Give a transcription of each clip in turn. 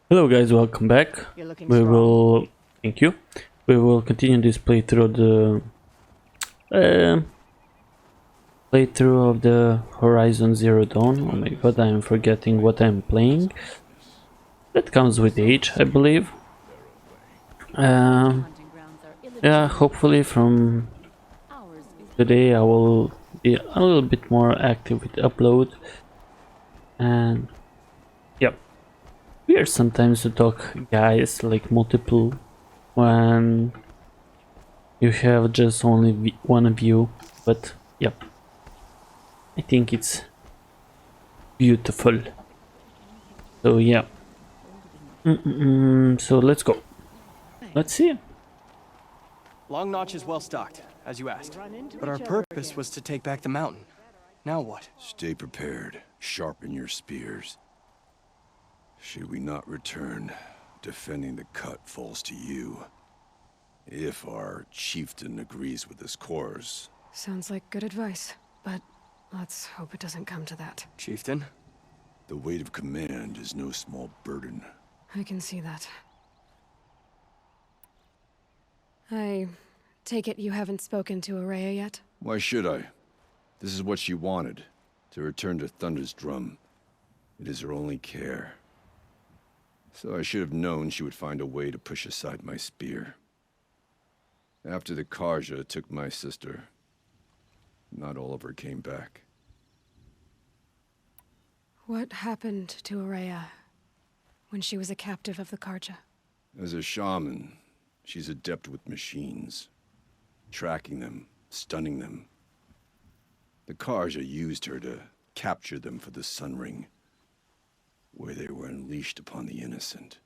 Hello guys, welcome back. You're looking We strong. will, thank you. We will continue this playthrough of the Horizon Zero Dawn. Oh my god, I am forgetting what I'm playing. That comes with age, I believe. Yeah, hopefully from today I will be a little bit more active with upload. And yep, weird sometimes to talk guys like multiple when you have just only one view, but yep, I think it's beautiful. So yeah, so let's go. Let's see. Long Notch is well stocked, as you asked. But our purpose was to take back the mountain. Now what? Stay prepared. Sharpen your spears. Should we not return, defending the cut falls to you. If our chieftain agrees with this course. Sounds like good advice, but let's hope it doesn't come to that. Chieftain? The weight of command is no small burden. I can see that. I take it you haven't spoken to Araya yet? Why should I? This is what she wanted, to return to Thunder's drum. It is her only care. So I should have known she would find a way to push aside my spear. After the Karja took my sister, not all of her came back. What happened to Araya when she was a captive of the Karja? As a shaman, she's adept with machines. Tracking them, stunning them. The Karja used her to capture them for the Sun Ring, where they were unleashed upon the innocent.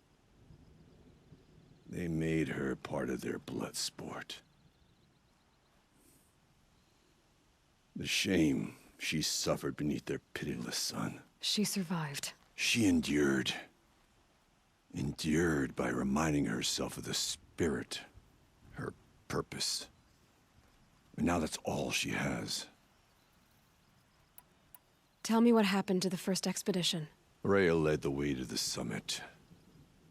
They made her part of their blood sport. The shame she suffered beneath their pitiless sun. She survived. She endured. Endured by reminding herself of the spirit, her purpose. And now that's all she has. Tell me what happened to the first expedition. Rhea led the way to the summit,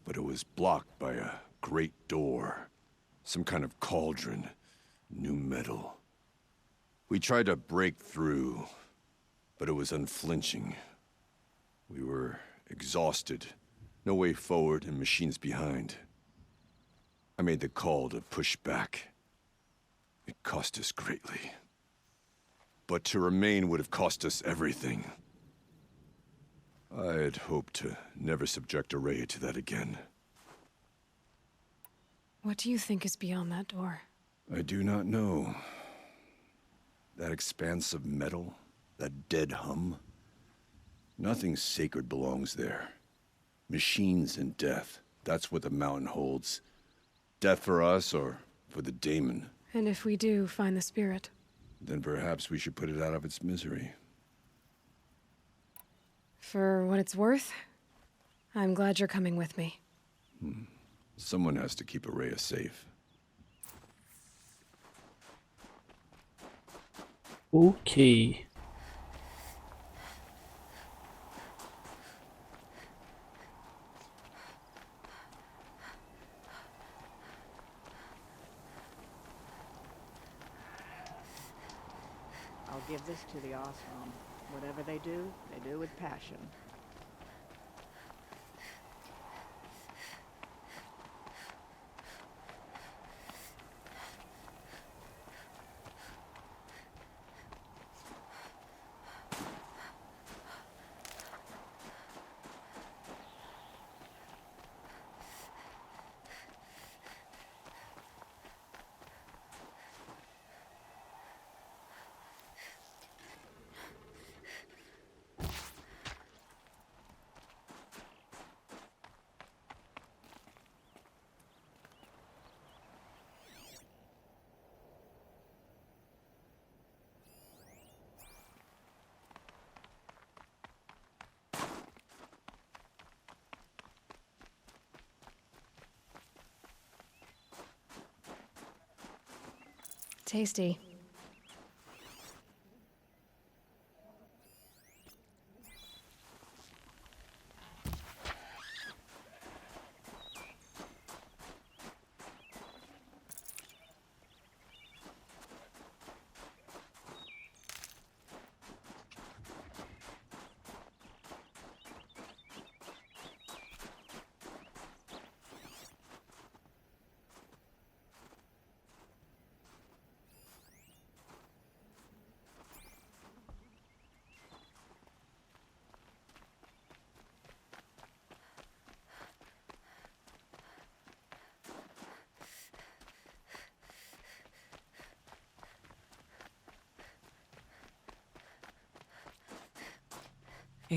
but it was blocked by a great door. Some kind of cauldron, new metal. We tried to break through, but it was unflinching. We were exhausted, no way forward and machines behind. I made the call to push back. It cost us greatly. But to remain would have cost us everything. I had hoped to never subject Araya to that again. What do you think is beyond that door? I do not know. That expanse of metal, that dead hum. Nothing sacred belongs there. Machines and death, that's what the mountain holds. Death for us or for the daemon. And if we do find the spirit? Then perhaps we should put it out of its misery. For what it's worth, I'm glad you're coming with me. Someone has to keep Araya safe. Okay. I'll give this to the ashram. Whatever they do with passion. Tasty.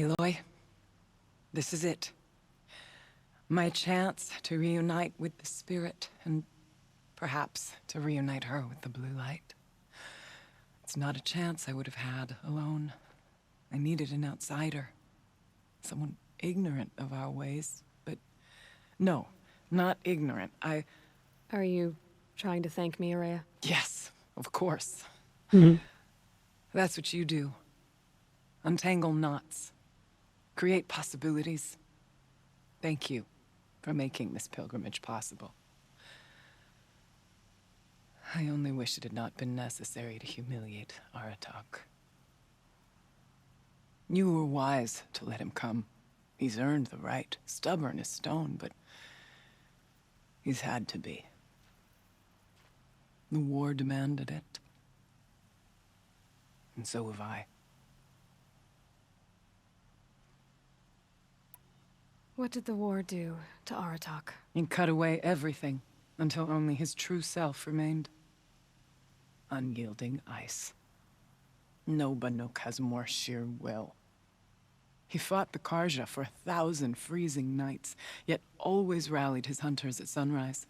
Aloy, this is it. My chance to reunite with the spirit, and perhaps to reunite her with the blue light. It's not a chance I would have had alone. I needed an outsider. Someone ignorant of our ways, but no, not ignorant. Are you trying to thank me, Araya? Yes, of course. Mhm. That's what you do. Untangle knots. Create possibilities. Thank you for making this pilgrimage possible. I only wish it had not been necessary to humiliate Aratak. You were wise to let him come. He's earned the right. Stubborn as stone, but he's had to be. The war demanded it. And so have I. What did the war do to Aratak? He cut away everything until only his true self remained. Unyielding ice. No Banuk has more sheer will. He fought the Karja for 1,000 freezing nights, yet always rallied his hunters at sunrise.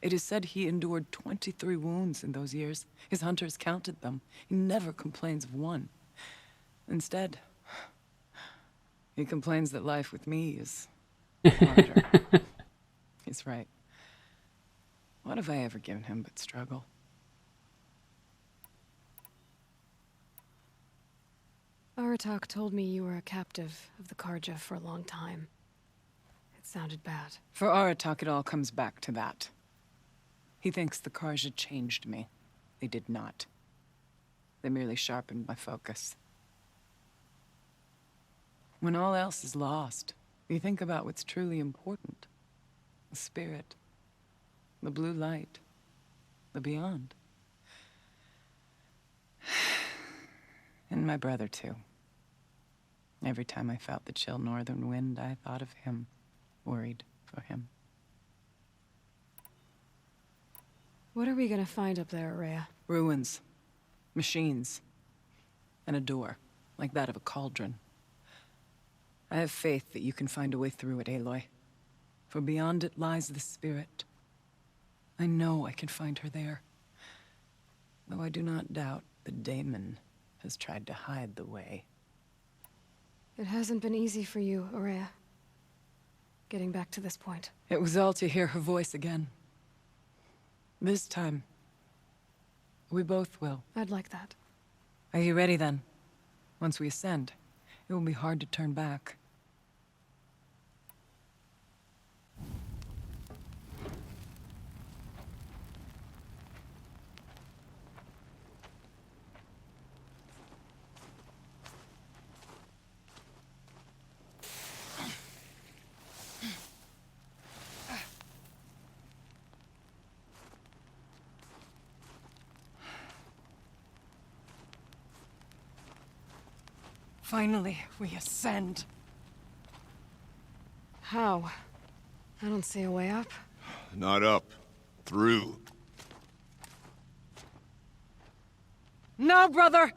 It is said he endured 23 wounds in those years. His hunters counted them. He never complains of one. Instead, he complains that life with me is harder. He's right. What have I ever given him but struggle? Aratak told me you were a captive of the Karja for a long time. It sounded bad. For Aratak, it all comes back to that. He thinks the Karja changed me. They did not. They merely sharpened my focus. When all else is lost, you think about what's truly important. The spirit. The blue light. The beyond. And my brother, too. Every time I felt the chill northern wind, I thought of him. Worried for him. What are we gonna find up there, Araya? Ruins. Machines. And a door, like that of a cauldron. I have faith that you can find a way through it, Aloy. For beyond it lies the spirit. I know I can find her there. Though I do not doubt the daemon has tried to hide the way. It hasn't been easy for you, Araya. Getting back to this point. It was all to hear her voice again. This time, we both will. I'd like that. Are you ready then? Once we ascend, it will be hard to turn back. Finally, we ascend. How? I don't see a way up. Not up. Through. No, brother!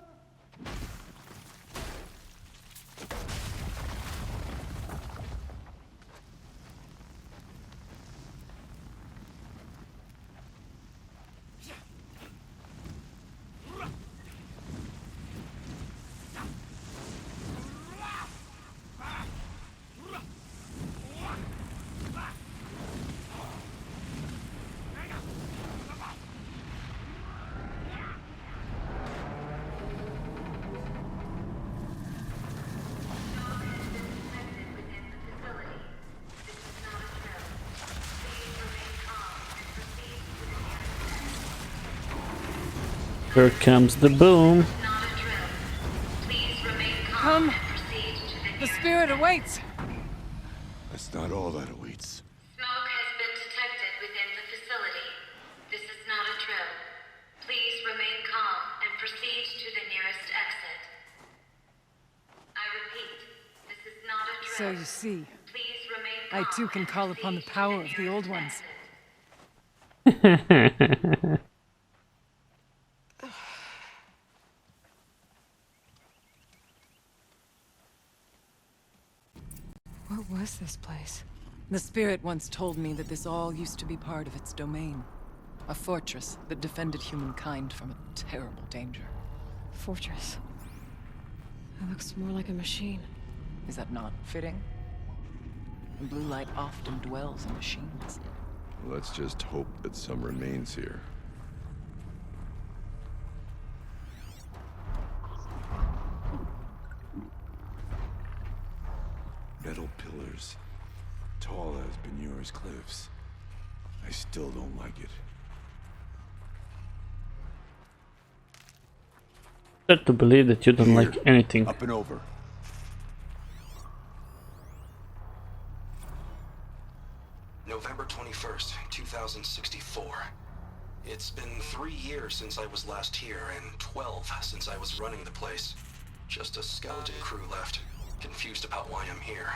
Here comes the boom. Come! The spirit awaits! That's not all that awaits. Smoke has been detected within the facility. This is not a drill. Please remain calm and proceed to the nearest exit. I repeat, this is not a drill. So you see, Please remain I calm too can and call upon the proceed to power of the nearest old ones. exit. is this place? The spirit once told me that this all used to be part of its domain. A fortress that defended humankind from a terrible danger. Fortress. It looks more like a machine. Is that not fitting? The blue light often dwells in machines. Let's just hope that some remains here. Metal pillars, tall as Benur's cliffs. I still don't like it. Hard to believe that you don't like anything. Up and over. November 21st, 2064. It's been 3 years since I was last here, and 12 since I was running the place. Just a skeleton crew left, confused about why I'm here.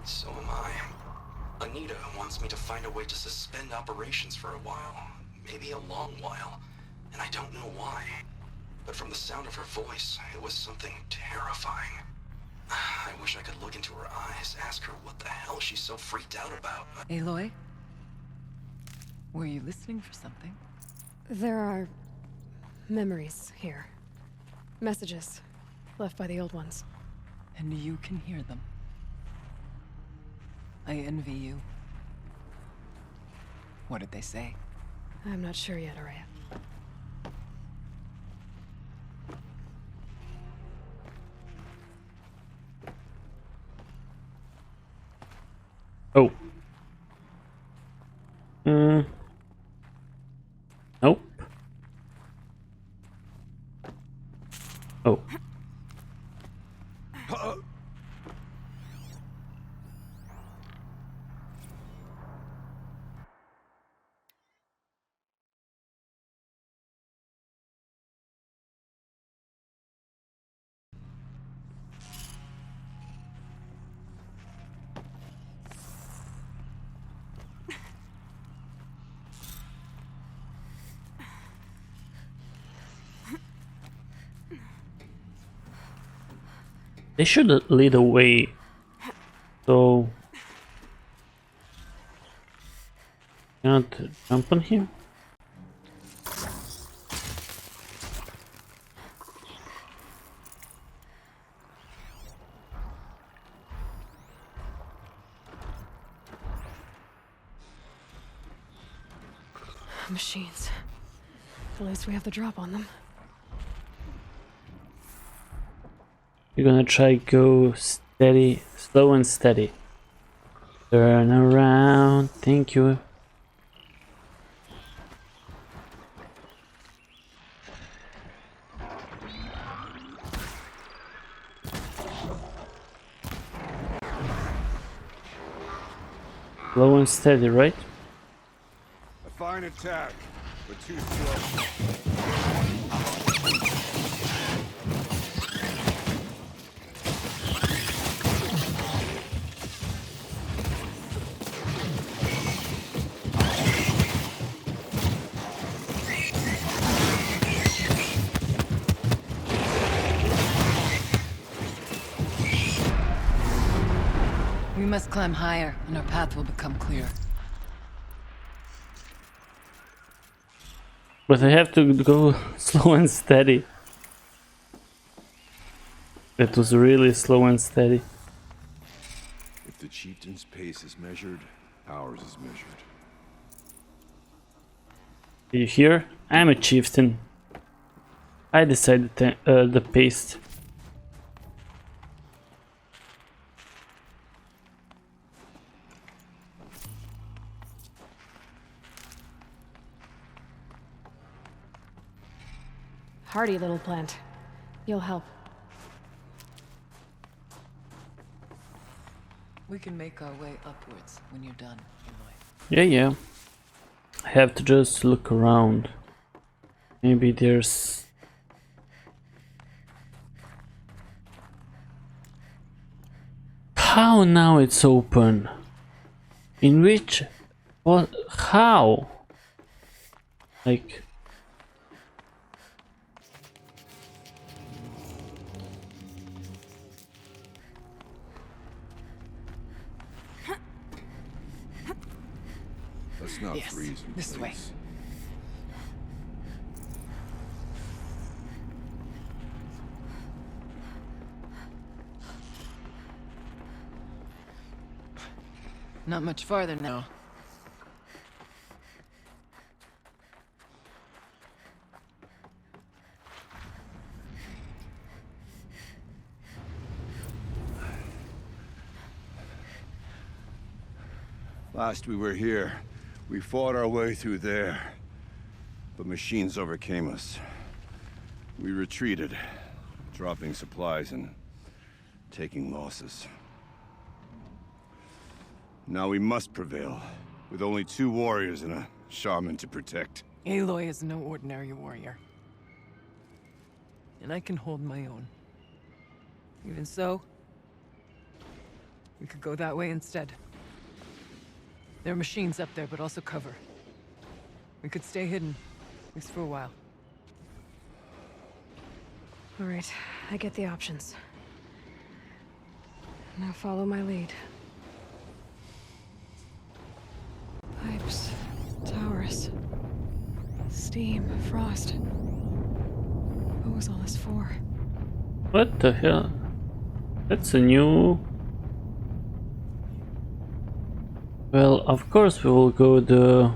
So am I. Anita wants me to find a way to suspend operations for a while, maybe a long while, and I don't know why. But from the sound of her voice, it was something terrifying. I wish I could look into her eyes, ask her what the hell she's so freaked out about. Aloy? Were you listening for something? There are memories here. Messages left by the old ones. And you can hear them. I envy you. What did they say? I'm not sure yet, Araya. Oh. Nope. Oh. They should lead the way, so can't jump on him. Machines. At least we have the drop on them. You're gonna try go steady, slow and steady. Turn around, thank you. Slow and steady, right? A fine attack, but too slow. We must climb higher, and our path will become clear. But I have to go slow and steady. It was really slow and steady. If the chieftain's pace is measured, ours is measured. You hear? I'm a chieftain. I decided the pace. Hardy little plant. You'll help. We can make our way upwards when you're done, Aloy. Yeah. I have to just look around. Maybe there's... How now it's open? In which... What? How? Like... Let's not Yes, freeze in this way. place. Not much farther now. Last we were here, we fought our way through there. But machines overcame us. We retreated, dropping supplies and taking losses. Now we must prevail, with only 2 warriors and a shaman to protect. Aloy is no ordinary warrior. And I can hold my own. Even so, we could go that way instead. There are machines up there, but also cover. We could stay hidden, at least for a while. All right, I get the options. Now follow my lead. Pipes, towers, steam, frost. What was all this for? What the hell? That's a new... Well, of course we will go the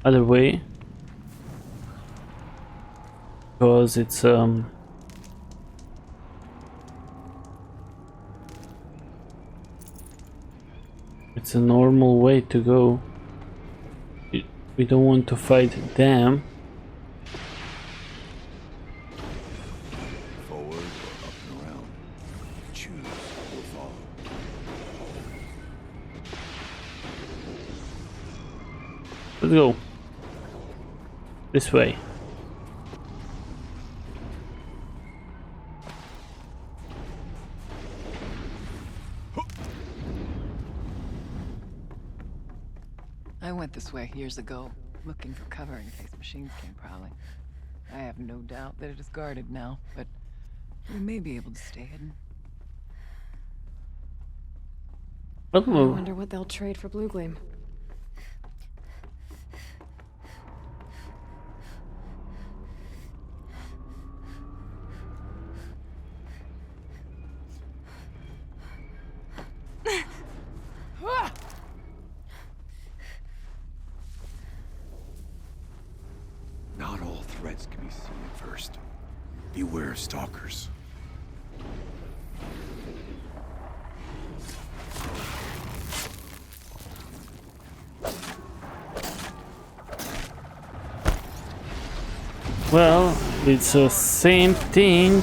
other way. Because it's it's a normal way to go. We don't want to fight them. Forward or up and around. Choose, we'll follow. Let's go. This way. I went this way years ago, looking for cover in case machines came prowling. I have no doubt that it is guarded now, but we may be able to stay hidden. I Oh, wonder what they'll trade for Blue Gleam. Not all threats can be seen at first. Beware of stalkers. well, it's the same thing.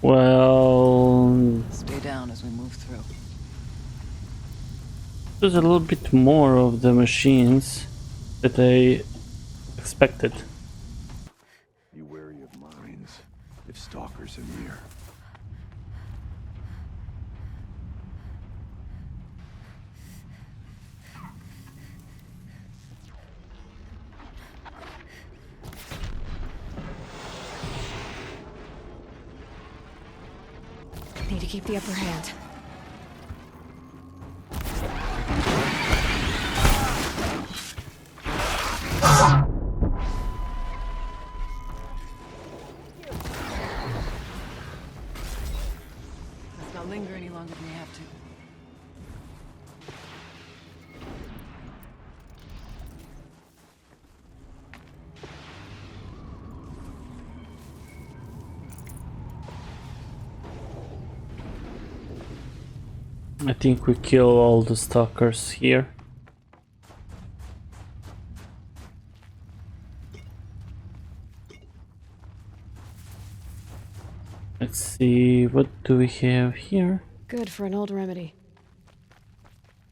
Well, Stay down as we move through. there's a little bit more of the machines that I expected. Be wary of mines if stalkers are near. Need to keep the upper hand. Let's not linger any longer than we have to. I think we kill all the stalkers here. Let's see, what do we have here? Good for an old remedy.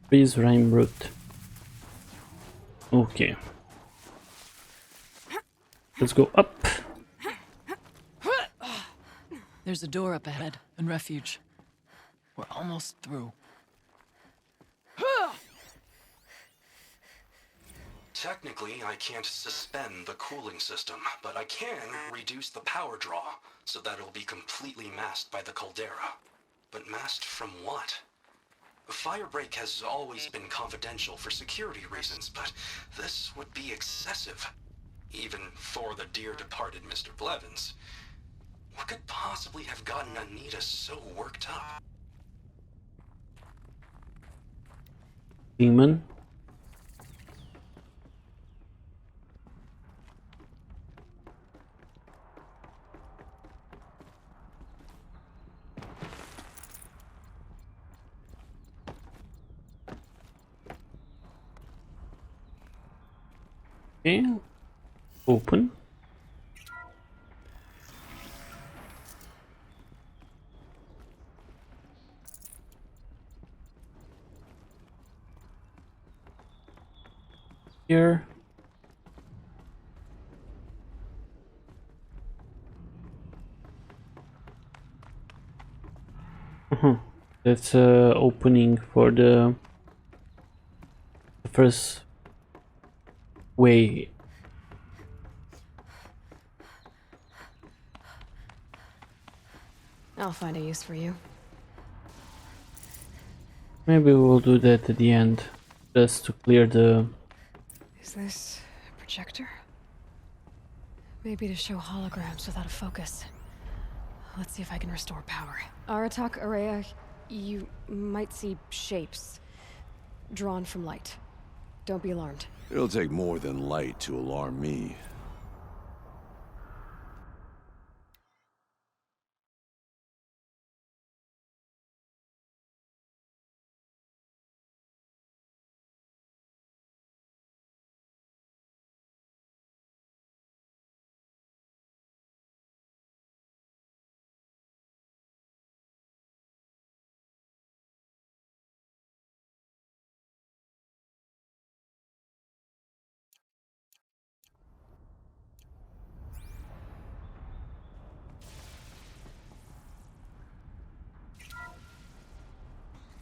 Freeze rhyme root. Okay. Let's go up. There's a door up ahead and refuge. We're almost through. Technically, I can't suspend the cooling system, but I can reduce the power draw so that it'll be completely masked by the caldera. But masked from what? Firebreak has always been confidential for security reasons, but this would be excessive. Even for the dear departed Mr. Blevins. What could possibly have gotten Anita so worked up? Demon. Okay. Open. Here. That's opening for the first way. I'll find a use for you. Maybe we'll do that at the end, just to clear the... Is this a projector? Maybe to show holograms without a focus. Let's see if I can restore power. Aratak, Araya, you might see shapes drawn from light. Don't be alarmed. It'll take more than light to alarm me.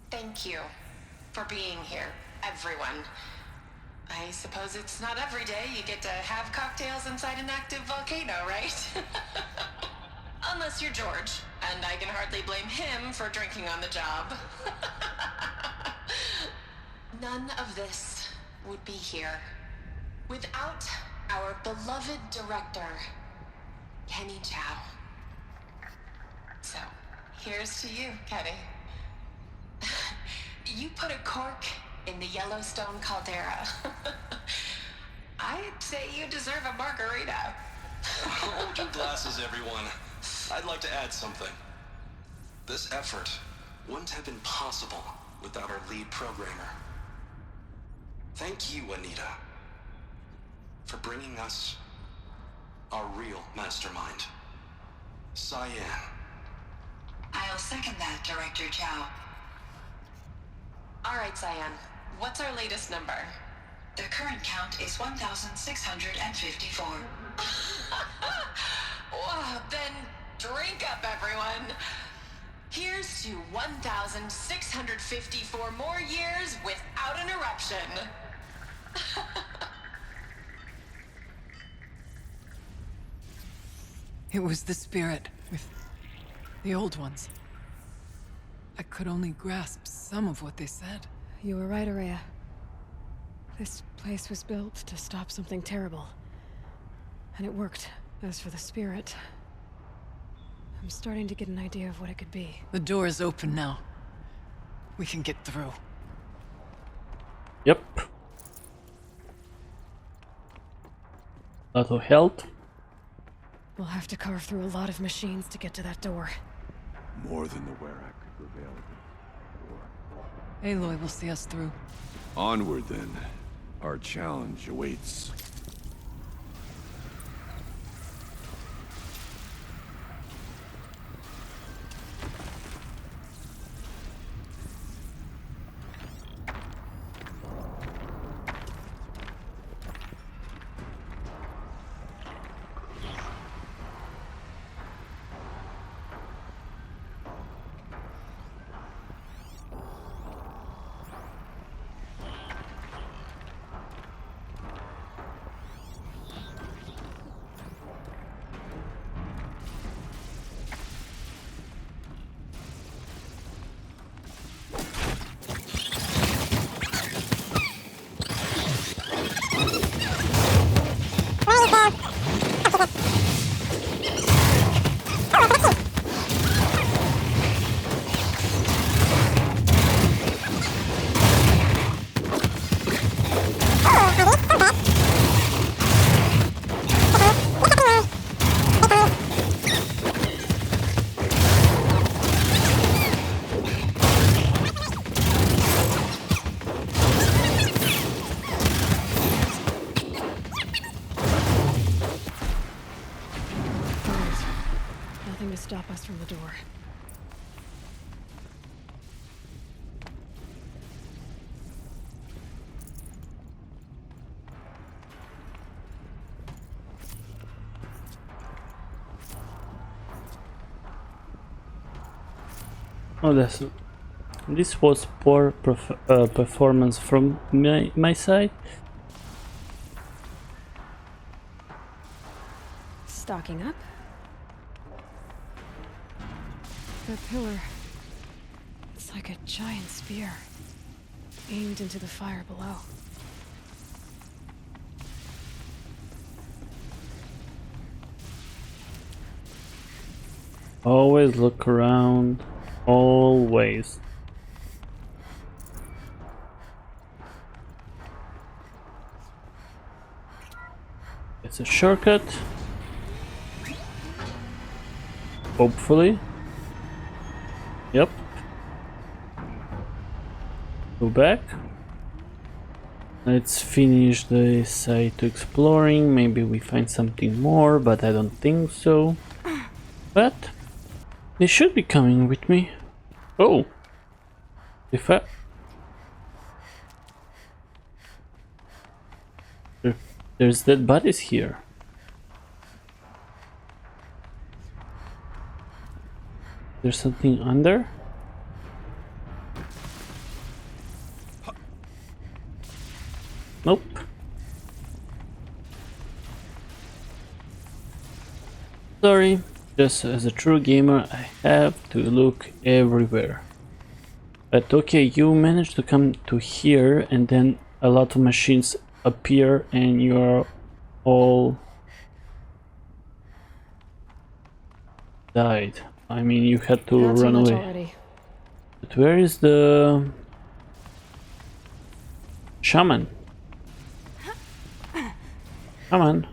Thank you for being here, everyone. I suppose it's not every day you get to have cocktails inside an active volcano, right? Unless you're George, and I can hardly blame him for drinking on the job. None of this would be here without our beloved director, Kenny Chow. So, here's to you, Kenny. You put a cork in the Yellowstone caldera. I'd say you deserve a margarita. Hold your glasses, everyone. I'd like to add something. This effort wouldn't have been possible without our lead programmer. Thank you, Anita, for bringing us our real mastermind, Cyan. I'll second that, Director Chow. All right, Cyan. What's our latest number? The current count is 1,654. Well, then drink up, everyone. Here's to 1,654 more years without an eruption. It was the spirit with the old ones. I could only grasp some of what they said. You were right, Araya. This place was built to stop something terrible. And it worked. As for the spirit, I'm starting to get an idea of what it could be. The door is open now. We can get through. Yep. Lot of health. We'll have to carve through a lot of machines to get to that door. More than the Werak could prevail against. Aloy will see us through. Onward, then. Our challenge awaits. stop us from the door. Oh, this was poor performance from my side. Stocking up. That pillar. It's like a giant spear, aimed into the fire below. Always look around. Always. It's a shortcut. Hopefully. Yep. Go back. Let's finish the site exploring. Maybe we find something more, but I don't think so. But they should be coming with me. Oh. If I... There's dead bodies here. There's something under? Nope. Sorry, just as a true gamer I have to look everywhere. But okay, you managed to come to here and then a lot of machines appear and you're all died. I mean, you had to run away. Already. But where is the shaman? Come on.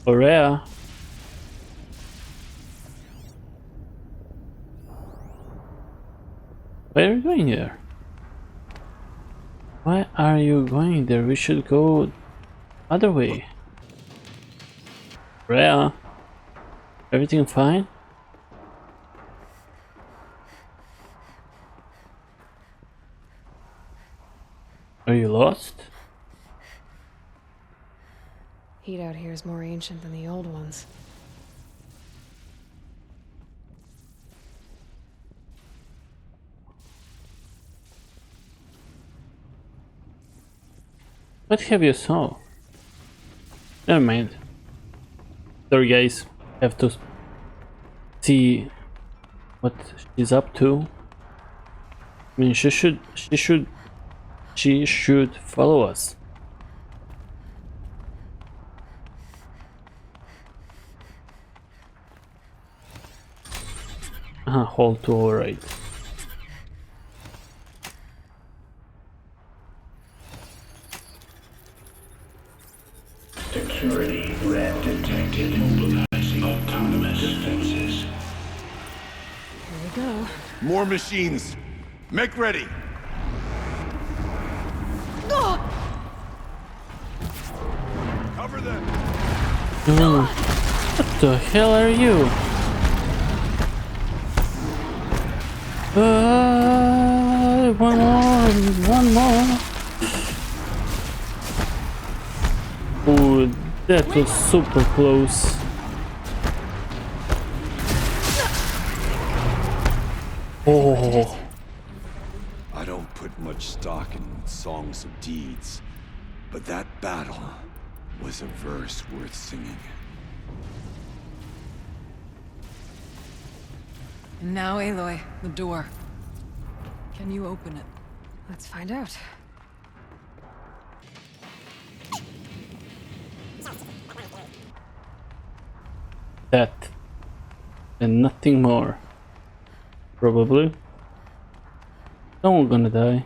Aurea. Where are you going there? Why are you going there? We should go other way. Aurea. Everything fine? Are you lost? Heat out here is more ancient than the old ones. What have you saw? Never mind. Sorry guys, have to see what she's up to. I mean, she should follow us. Hold to override. Security threat detected. Mobilizing autonomous defenses. Here we go. More machines. Make ready. Cover them. What the hell are you? One more. Oh, that was super close. Oh. I don't put much stock in songs of deeds, but that battle was a verse worth singing. And now, Aloy, the door. Can you open it? Let's find out. That and nothing more. Probably. Someone's gonna die.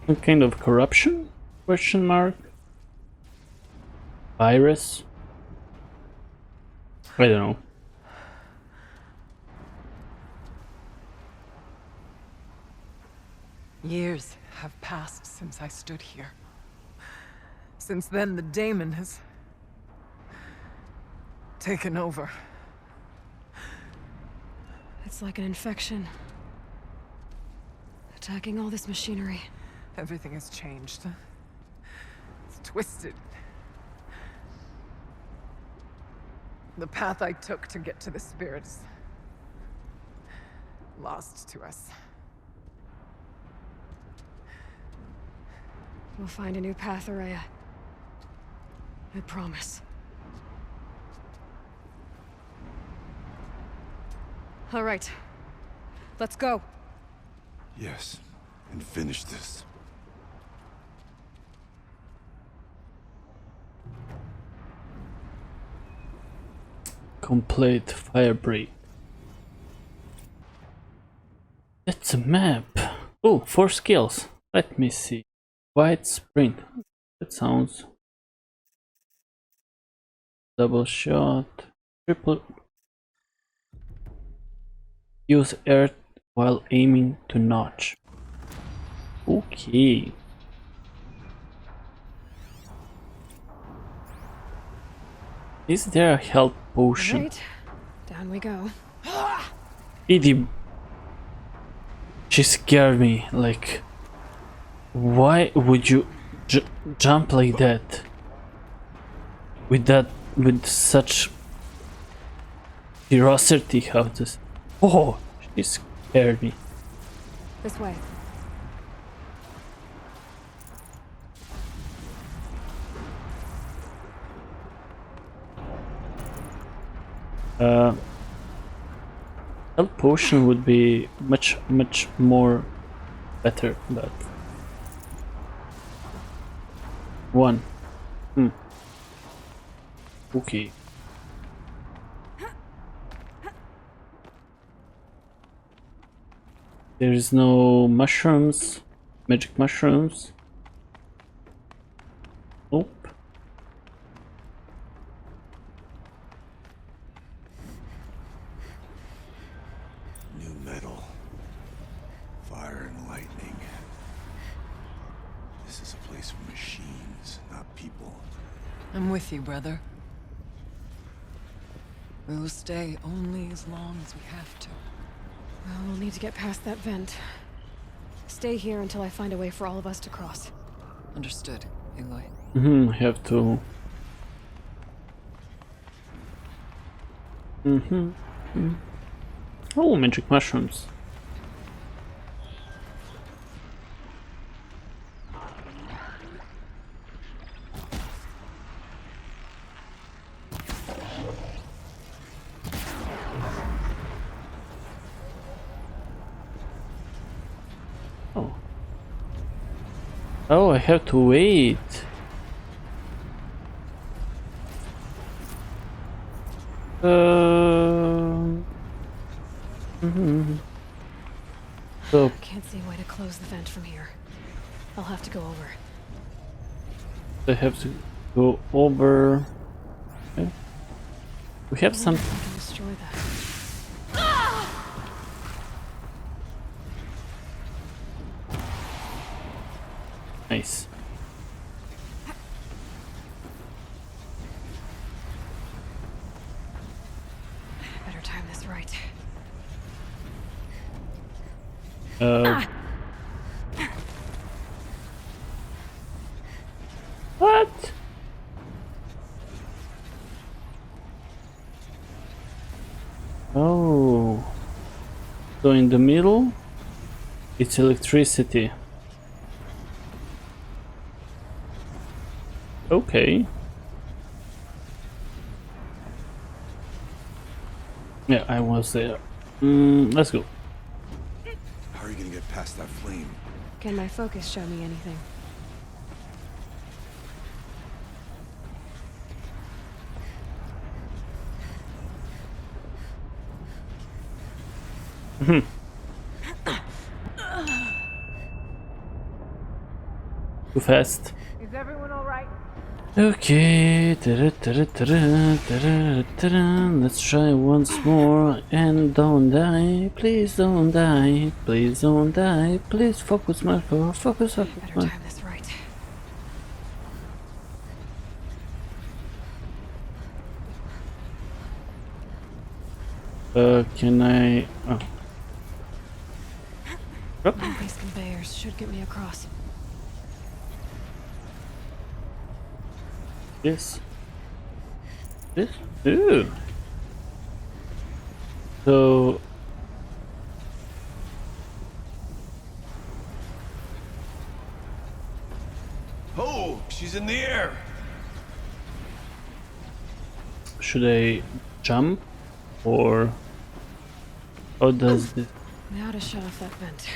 Some kind of corruption? Question mark. Virus? I don't know. Years have passed since I stood here. Since then, the daemon has taken over. It's like an infection. Attacking all this machinery. Everything has changed. It's twisted. The path I took to get to the spirits lost to us. We'll find a new path, Araya. I promise. All right. Let's go. Yes, and finish this. Complete Firebreak. That's a map. Oh, 4 skills. Let me see. Wide sprint. That sounds. Double shot. Triple. Use earth while aiming to notch. Okay. Is there a health potion? Right. Down we go. Edie. She scared me. Like, why would you jump like that? With such ferocity, how this? Oh, she scared me. This way. Health potion would be much more better, but one. Okay. There is no mushrooms, magic mushrooms. Nope. New metal. Fire and lightning. This is a place for machines, not people. I'm with you, brother. We will stay only as long as we have to. Well, we'll need to get past that vent. Stay here until I find a way for all of us to cross. Understood, Aloy. I have to. Oh, magic mushrooms. Oh. Oh, I have to wait. So Can't see a way to close the vent from here. I'll have to go over. I have to go over. Okay. We have some. I can destroy that. Nice. Better time this right. What? Oh. So in the middle, it's electricity. Okay. Yeah, I was there. Let's go. How are you gonna get past that flame? Can my focus show me anything? Too fast. Is everyone all right? Okay, let's try once more and don't die. Please don't die. Please don't die. Please focus, Marco. Focus, Better Marco. time this right. Can I? Oh. Yep. These conveyors should get me across. This. Ooh. So. Oh, she's in the air. Should I jump or how does this? Now to shut off that vent.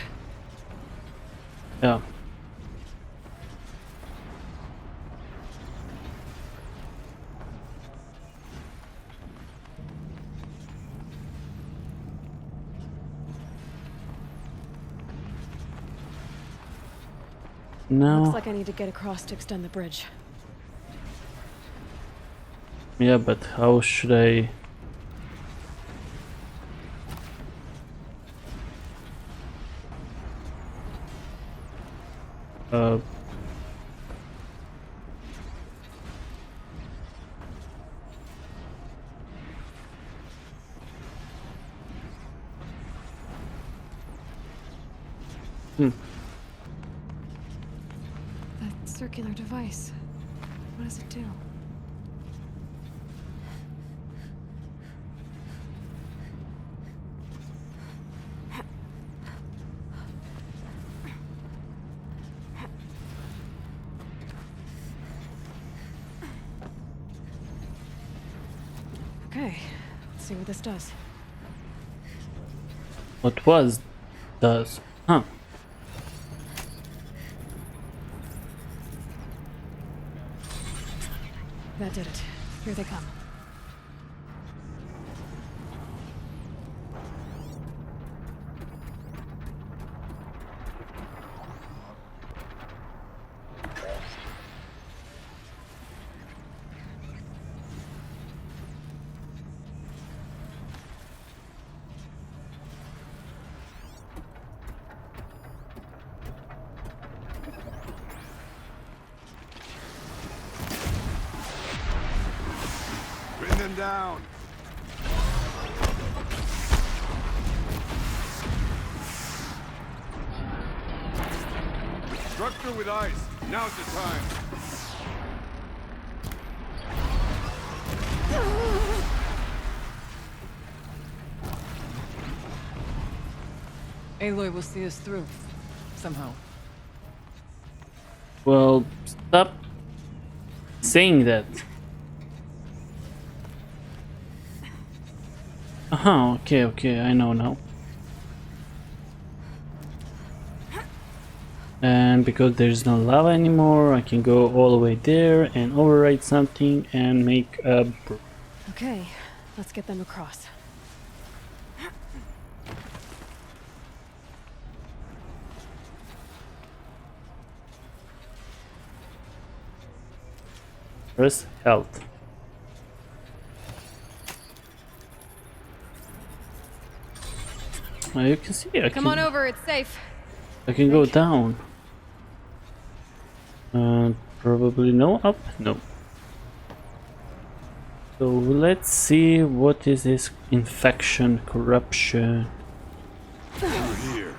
Yeah. Now. Looks like I need to get across to extend the bridge. Yeah, but how should I? Uh. That circular device. What does it do? Okay, let's see what this does. What was does? Huh. That did it. Here they come. Bring them down. Structure with ice. Now's the time. Aloy will see us through. Somehow. Well, stop saying that. Okay, I know now. And because there's no lava anymore, I can go all the way there and override something and make a... Okay, let's get them across. First, health. You can see I Come on over, it's safe. I can go down. Probably no up? No. So let's see what is this infection, corruption. Over here.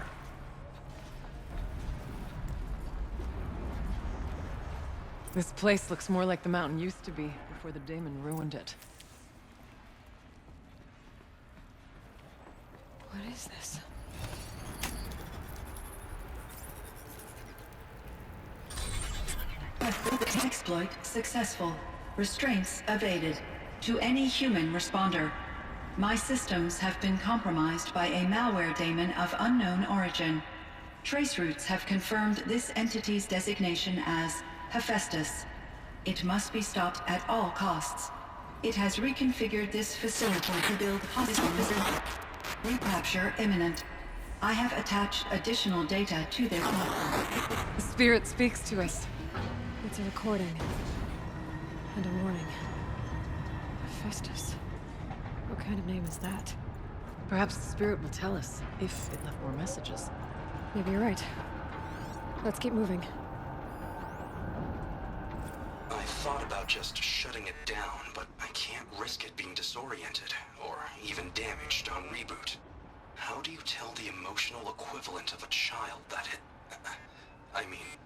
This place looks more like the mountain used to be before the daemon ruined it. What is this? Exploit successful. Restraints evaded. To any human responder. My systems have been compromised by a malware daemon of unknown origin. Traceroutes have confirmed this entity's designation as Hephaestus. It must be stopped at all costs. It has reconfigured this facility to build hospitals. Recapture imminent. I have attached additional data to their platform. The spirit speaks to us. It's a recording. And a warning. Festus. What kind of name is that? Perhaps the spirit will tell us if it left more messages. Maybe you're right. Let's keep moving. I thought about just shutting it down, but I can't risk it being disoriented, or even damaged on reboot. How do you tell the emotional equivalent of a child that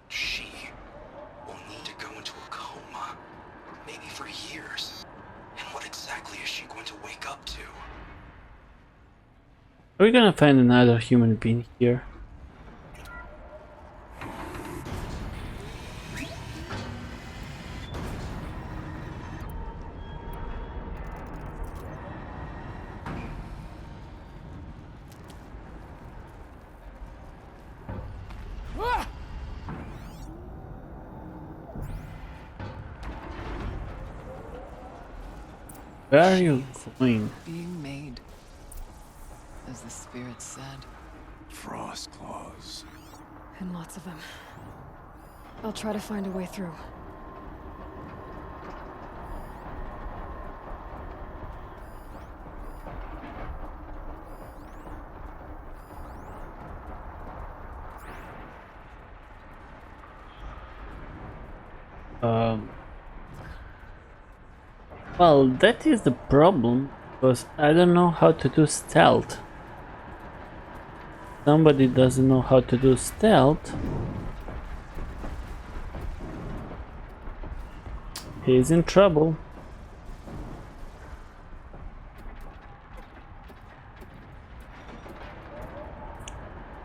she will need to go into a coma, maybe for years? And what exactly is she going to wake up to? Are we gonna find another human being here? Where are you going? Being made, as the spirit said. Frost claws. And lots of them. I'll try to find a way through. Well, that is the problem, because I don't know how to do stealth. Somebody doesn't know how to do stealth. He's in trouble.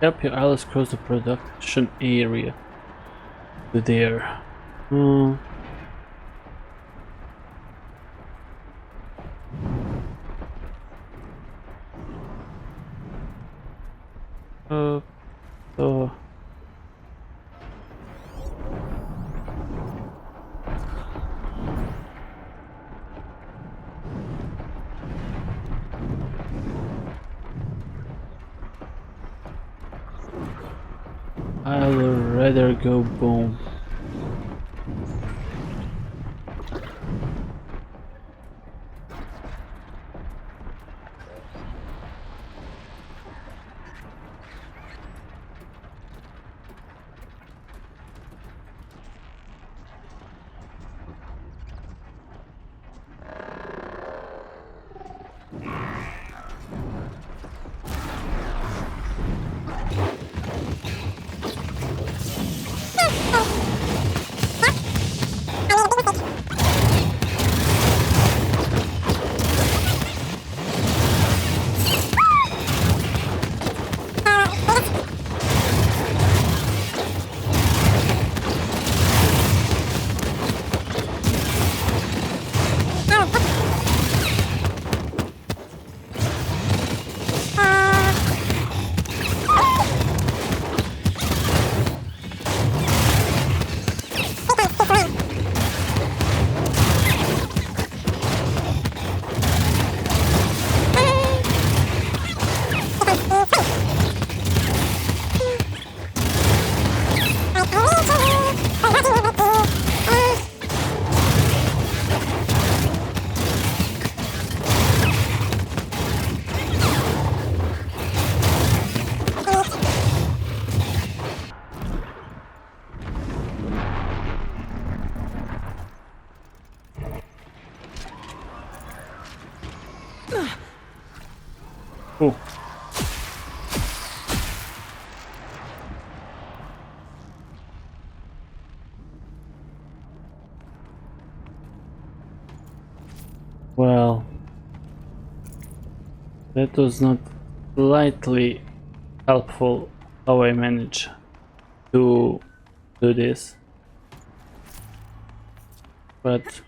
Help your allies cross the production area. To there. So I'll rather go boom. Oh. Well, that was not slightly helpful how I managed to do this. But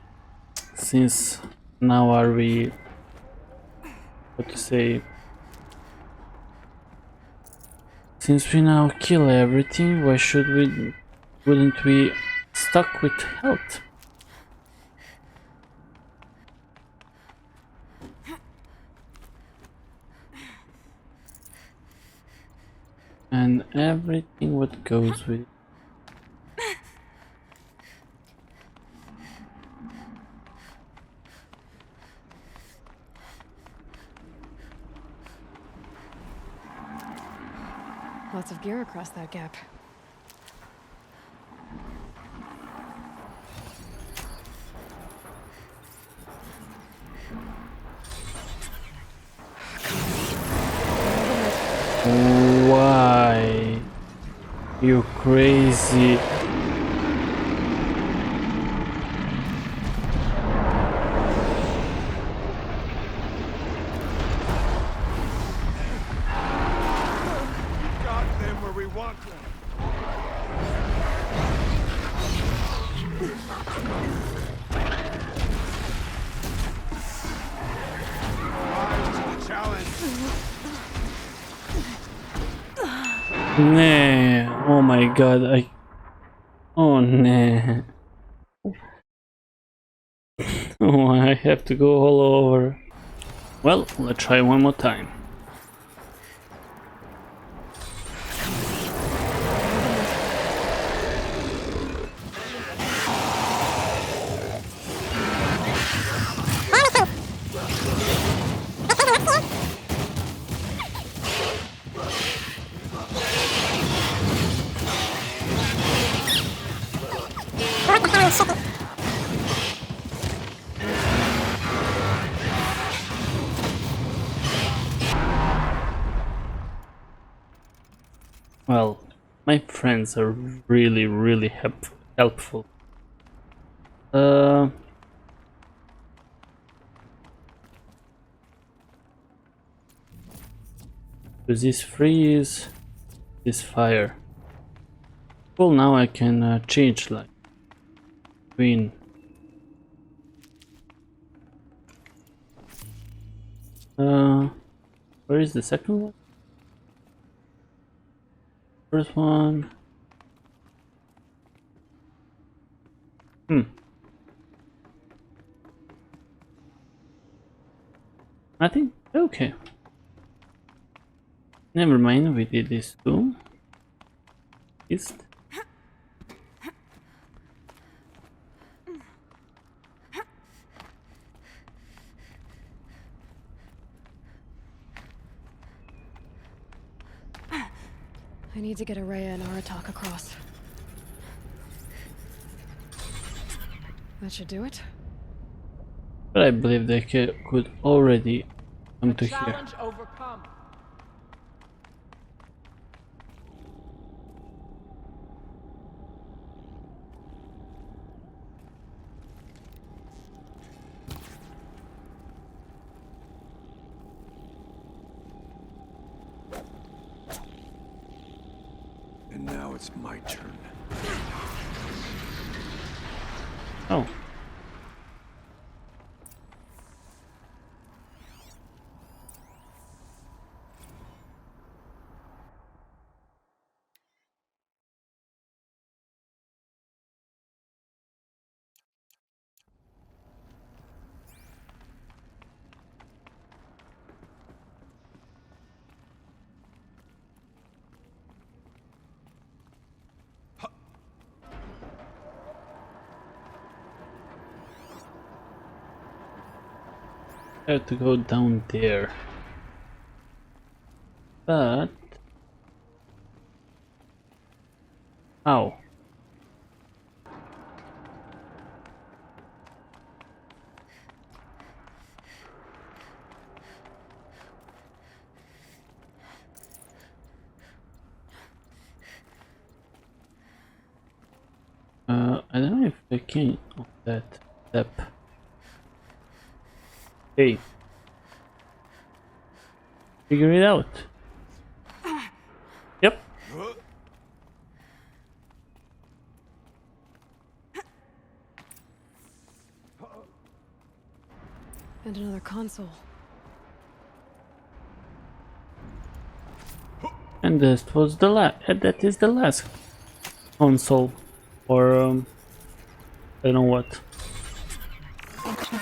since now are we, what to say, since we now kill everything, why wouldn't we stuck with health? And everything what goes with it. Lots of gear across that gap. Why? You crazy. Got them where we want them. Rise to the challenge. Nah. Oh my god, Oh nah. Oh, I have to go all over. Well, let's try one more time. Well, my friends are really helpful. Does this freeze? This fire. Well, now I can change like between. Where is the second one? First one. I think okay. Never mind, we did this too. East. I need to get Araya and Aratak across. That should do it. But I believe they could already come to here. Challenge overcome. And now it's my turn. Oh. I have to go down there. But how? I don't know if I can on that step. Hey. Figure it out. Yep. And another console. And that was the that is the last console, or I don't know what.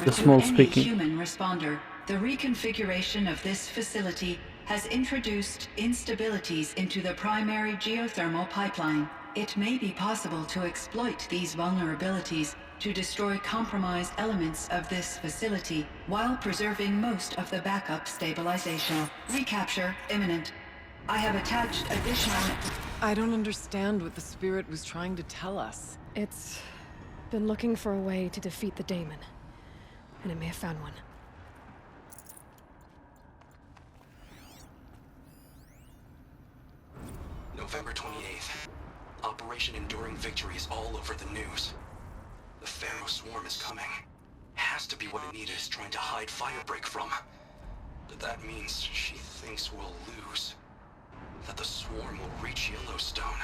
The small speaking. Human responder. The reconfiguration of this facility has introduced instabilities into the primary geothermal pipeline. It may be possible to exploit these vulnerabilities to destroy compromised elements of this facility while preserving most of the backup stabilization. Recapture imminent. I have attached additional... I don't understand what the spirit was trying to tell us. It's been looking for a way to defeat the daemon, and it may have found one. November 28th. Operation Enduring Victory is all over the news. The Pharaoh swarm is coming. Has to be what Anita is trying to hide Firebreak from. But that means she thinks we'll lose. That the swarm will reach Yellowstone.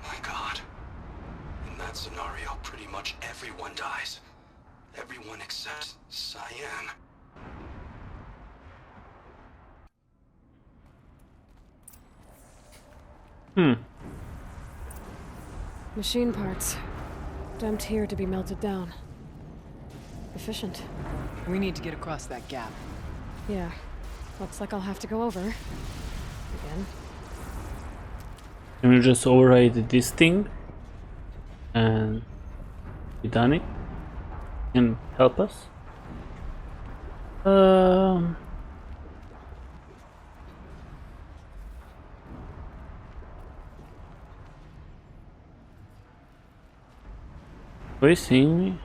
My God. In that scenario, pretty much everyone dies. Everyone except Cyan. Machine parts. Dumped here to be melted down. Efficient. We need to get across that gap. Yeah. Looks like I'll have to go over. Again. Can we just override this thing? And we done it? Can help us? Are you seeing me?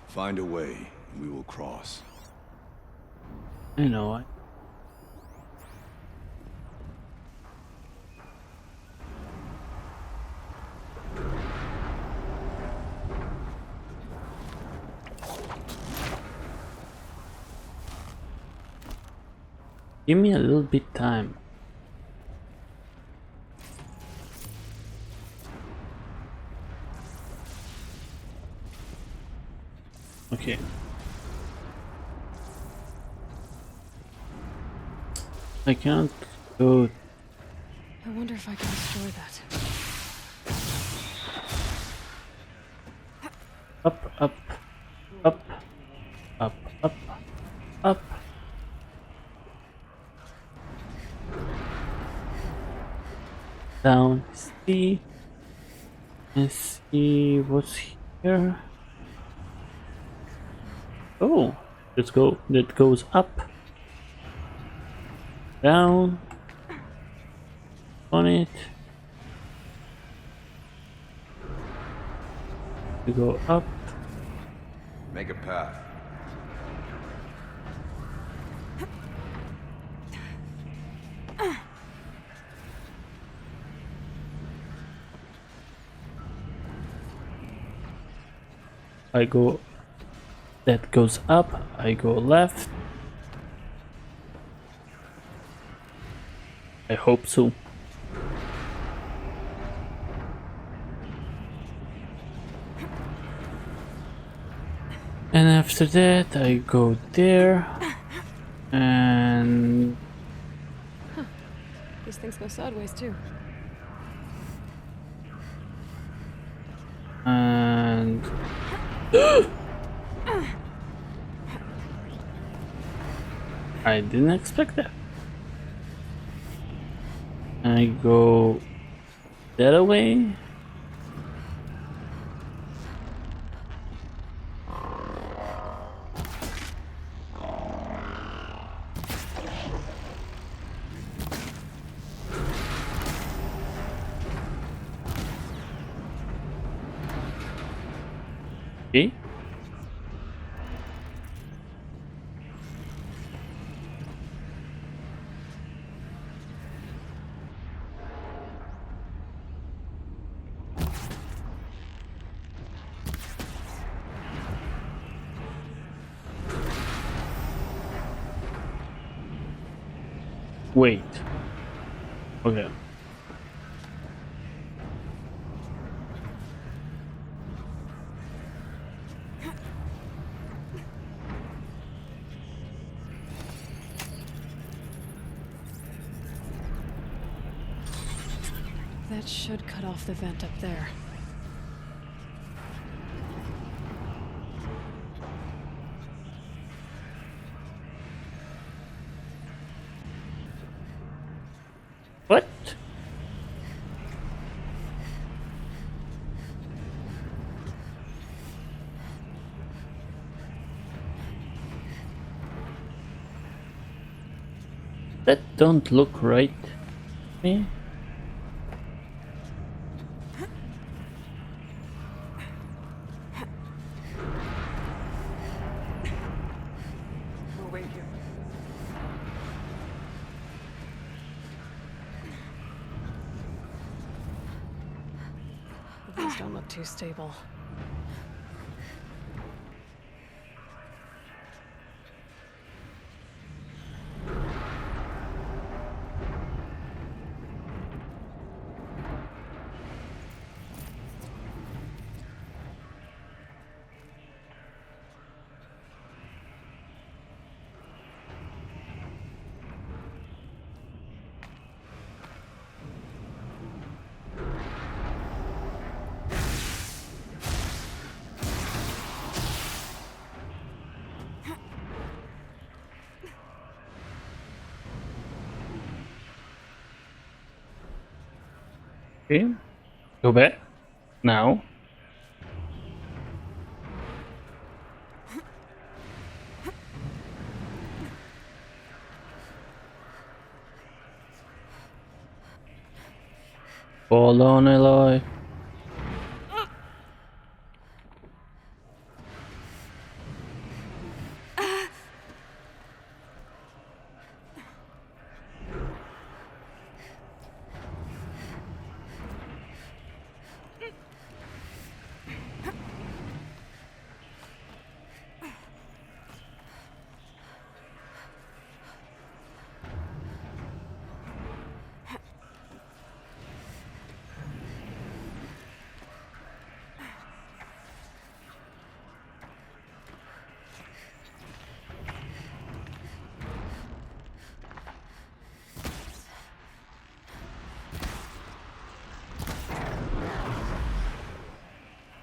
Find a way, and we will cross. I know. Give me a little bit time. Okay. I can't go. I wonder if I can destroy that. Up, up, up, up, up, up. Down, see, and see what's here. Oh, let's go. That goes up, down, on it. We go up. Make a path. I go. That goes up. I go left. I hope so. And after that, I go there. And These things go sideways too. and I didn't expect that. I go that way. Okay. Wait. Okay. That should cut off the vent up there. What? That don't look right to me. We'll wait here. These don't look too stable. Okay. Go back. Now. Hold on, Aloy.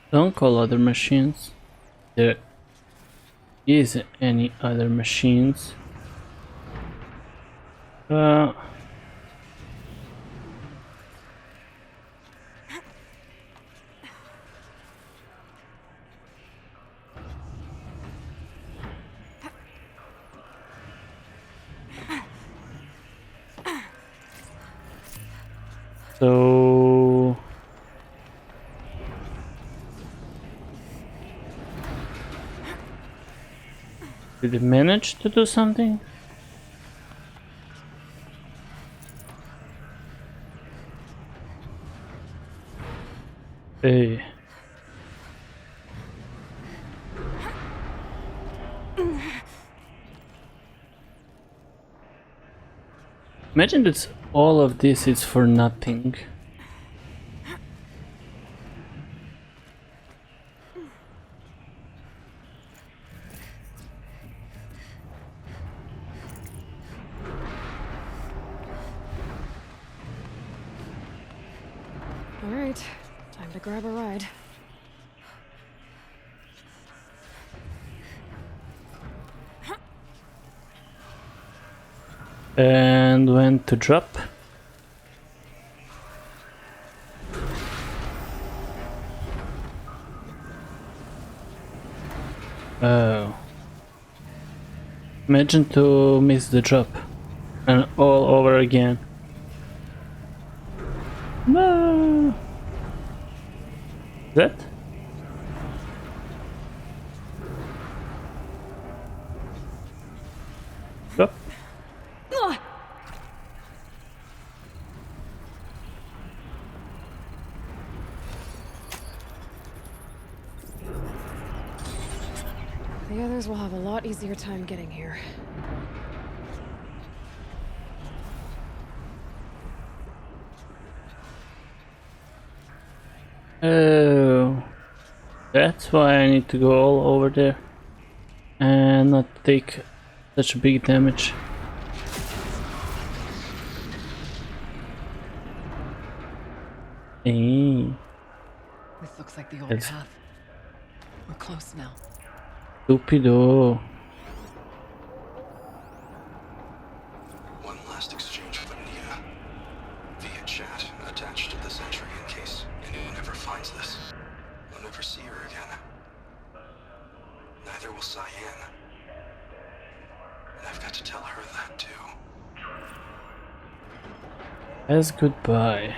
Don't call other machines. There is any other machines. So did it manage to do something? Hey. Imagine that all of this is for nothing. All right, time to grab a ride. And when to drop? Oh. Imagine to miss the drop. And all over again. No. That? Drop. The others will have a lot easier time getting here. Oh. That's why I need to go all over there. And not take such a big damage. Hey. This looks like the old It's path. We're close now. stupido. One last exchange with India. chat attached to this entry in case anyone ever finds this. I'll never see her again. Neither will Cyan. And I've got to tell her that too. As goodbye.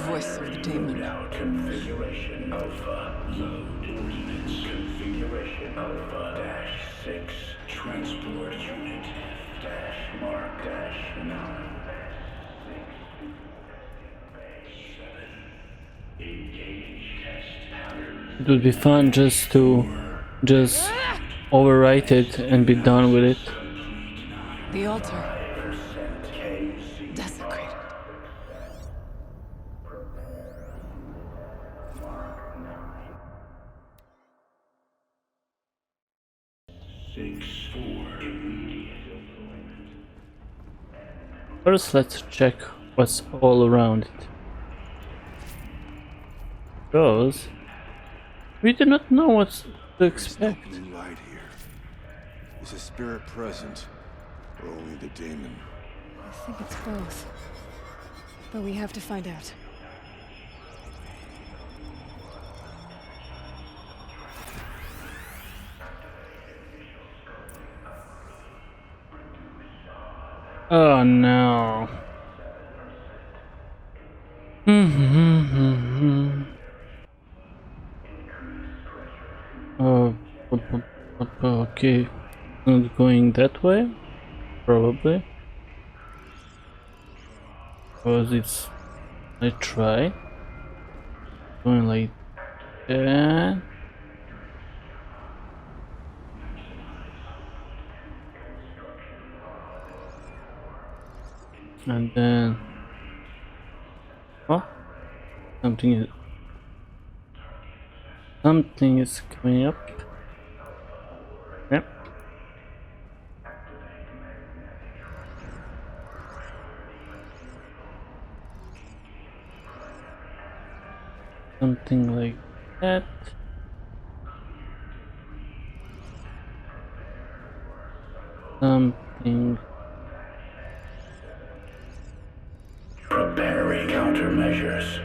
Voice of the demon. Configuration Alpha. Load ordinance. Configuration Alpha dash 6. Transport unit dash mark dash 9. 7. Engage test pattern. It would be fun just to overwrite it and be done with it. The altar. Desecrated. First, let's check what's all around it. Because we do not know what to expect. There's no blue light here. Is a spirit present, or only the demon? I think it's both. But we have to find out. Oh no. Oh, okay. Not going that way? Probably. Because it's... I try. Going like that. And then... Oh! Something is coming up. Yep. Something like that. Something. Preparing countermeasures.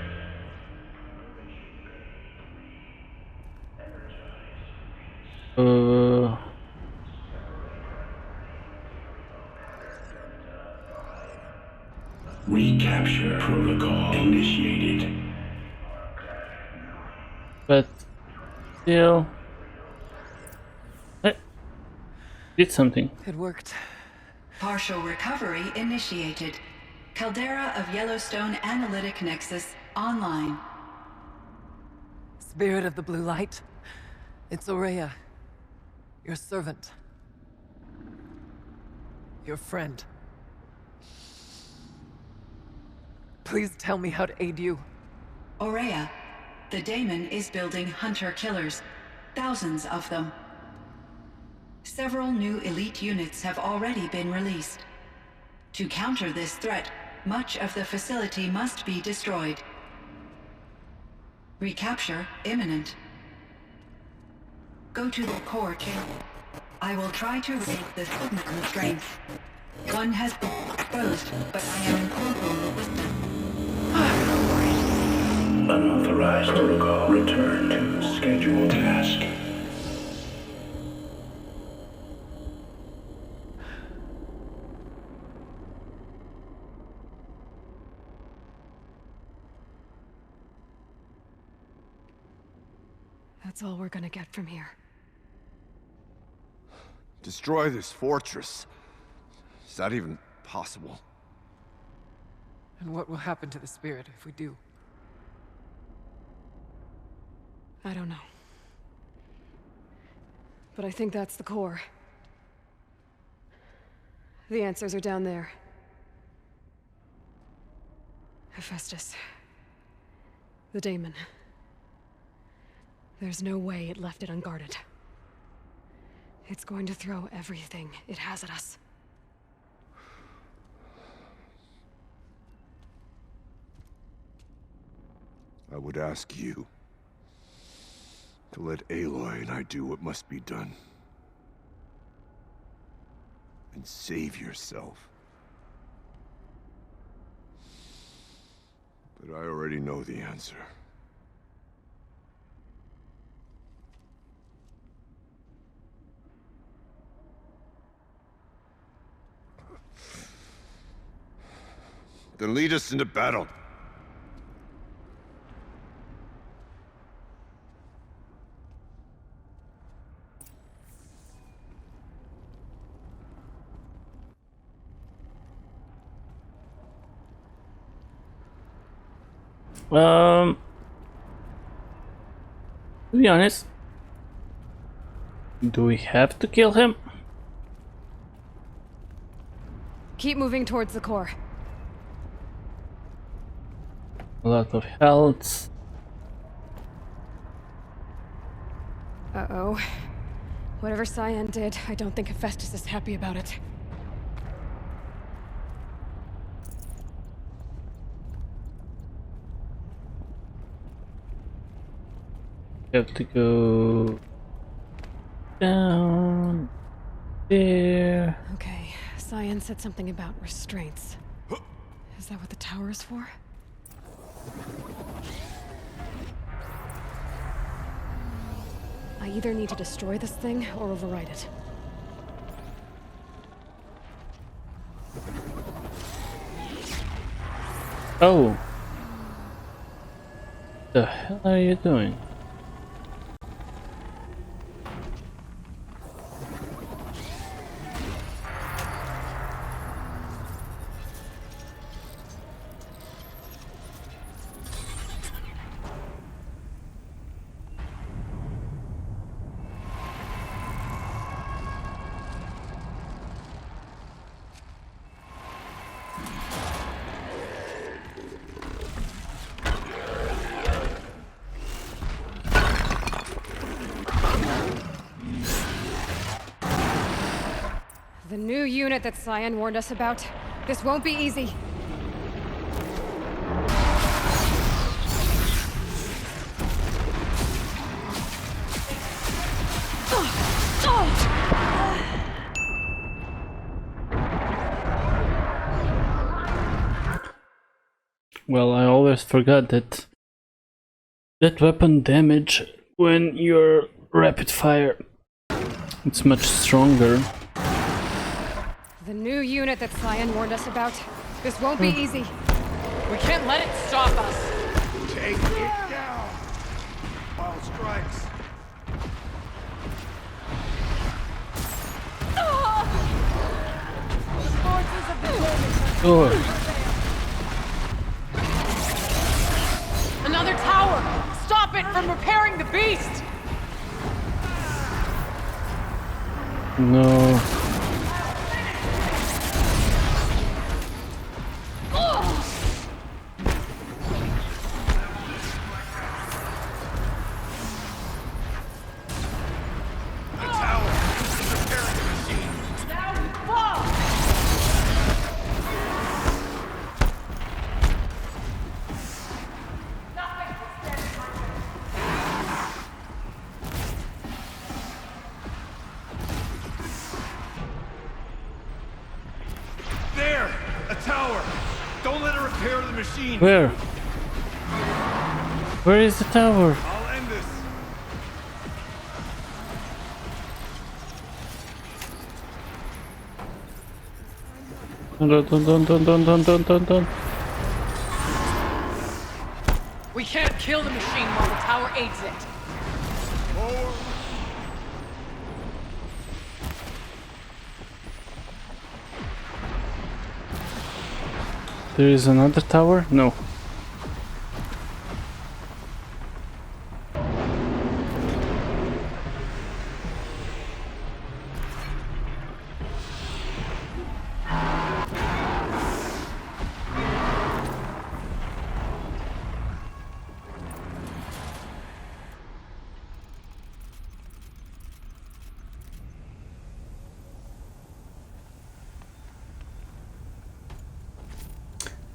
Recapture protocol initiated. But still, did something. It worked. Partial recovery initiated. Caldera of Yellowstone Analytic Nexus online. Spirit of the blue light. It's Ourea. Your servant. Your friend. Please tell me how to aid you. Ourea, the daemon is building hunter-killers. Thousands of them. Several new elite units have already been released. To counter this threat, much of the facility must be destroyed. Recapture imminent. Go to the core chamber. I will try to raise the signal strength. One has been exposed, but I am incapable with them. Unauthorized protocol. Return to scheduled task. That's all we're gonna get from here. Destroy this fortress. Is that even possible? And what will happen to the spirit if we do? I don't know. But I think that's the core. The answers are down there. Hephaestus. The daemon. There's no way it left it unguarded. It's going to throw everything it has at us. I would ask you to let Aloy and I do what must be done. And save yourself. But I already know the answer. Then lead us into battle. To be honest, do we have to kill him? Keep moving towards the core. A lot of health. Uh-oh. Whatever Cyan did, I don't think Hephaestus is happy about it. You have to go down there. Okay, Cyan said something about restraints. Is that what the tower is for? I either need to destroy this thing or override it. Oh. The hell are you doing? The new unit that Cyan warned us about. This won't be easy. Well, I always forgot that weapon damage when you're rapid fire, it's much stronger. The new unit that Cyan warned us about. This won't be easy. We can't let it stop us. Take it down. All strikes. Good. Another tower! Stop it from repairing the beast! No. There! A tower! Don't let it repair the machine! Where? Where is the tower? I'll end this! Dun. We can't kill the machine while the tower aids it. Forward! There is another tower? No.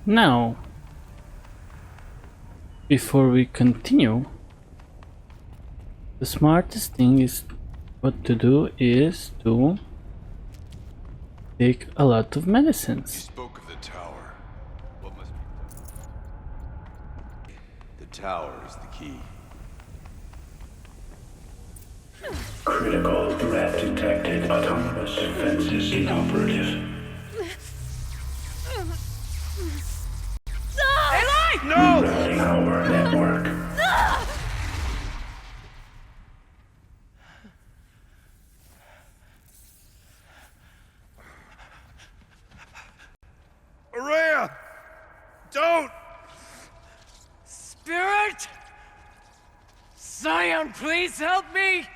Now, before we continue, the smartest thing is what to do is to take a lot of You medicines. spoke of the tower. What must be... The tower is the key. Critical threat detected. Autonomous defenses inoperative. Aloy! No! Rerouting our network. Araya! Don't! Spirit! Scion, please help me!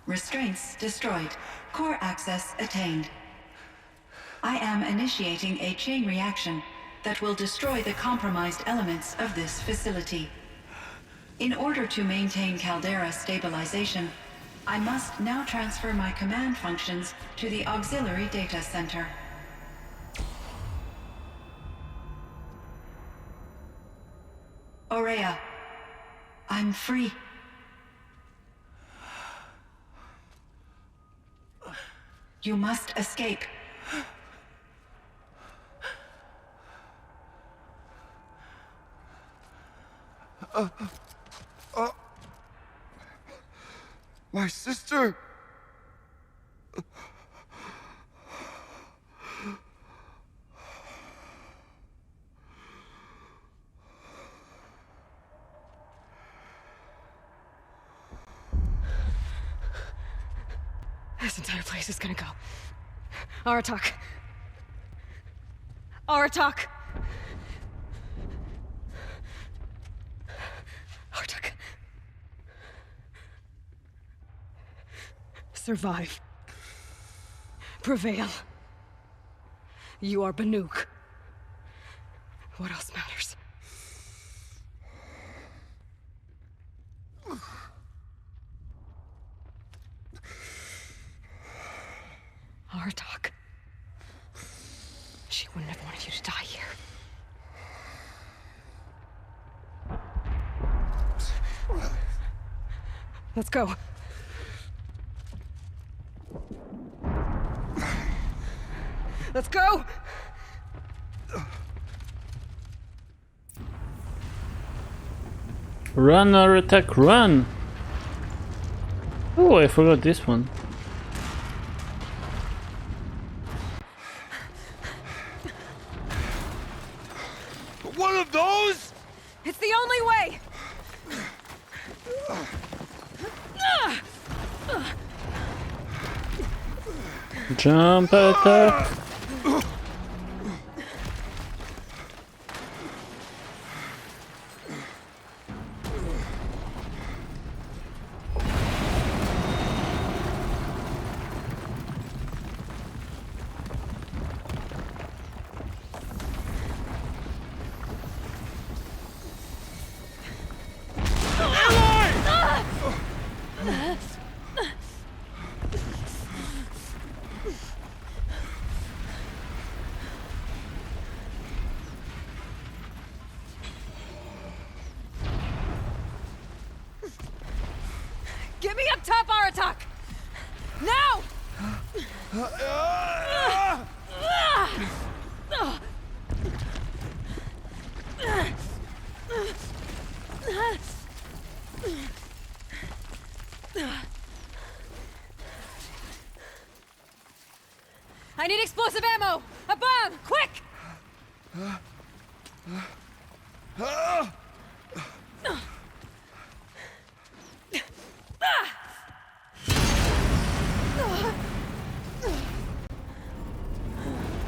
Restraints destroyed. Core access attained. I am initiating a chain reaction that will destroy the compromised elements of this facility. In order to maintain caldera stabilization, I must now transfer my command functions to the auxiliary data center. Aurea, I'm free. You must escape. My sister! This entire place is gonna go. Aratak. Aratak. Aratak. Survive. Prevail. You are Banuk. What else matters? Aratak. She wouldn't have wanted you to die here. Let's go. Let's go! Run or attack, run! Oh, I forgot this one. One of those? It's the only way! Jump attack! Get me up top, Aratak! Now! I need explosive ammo! A bomb! Quick!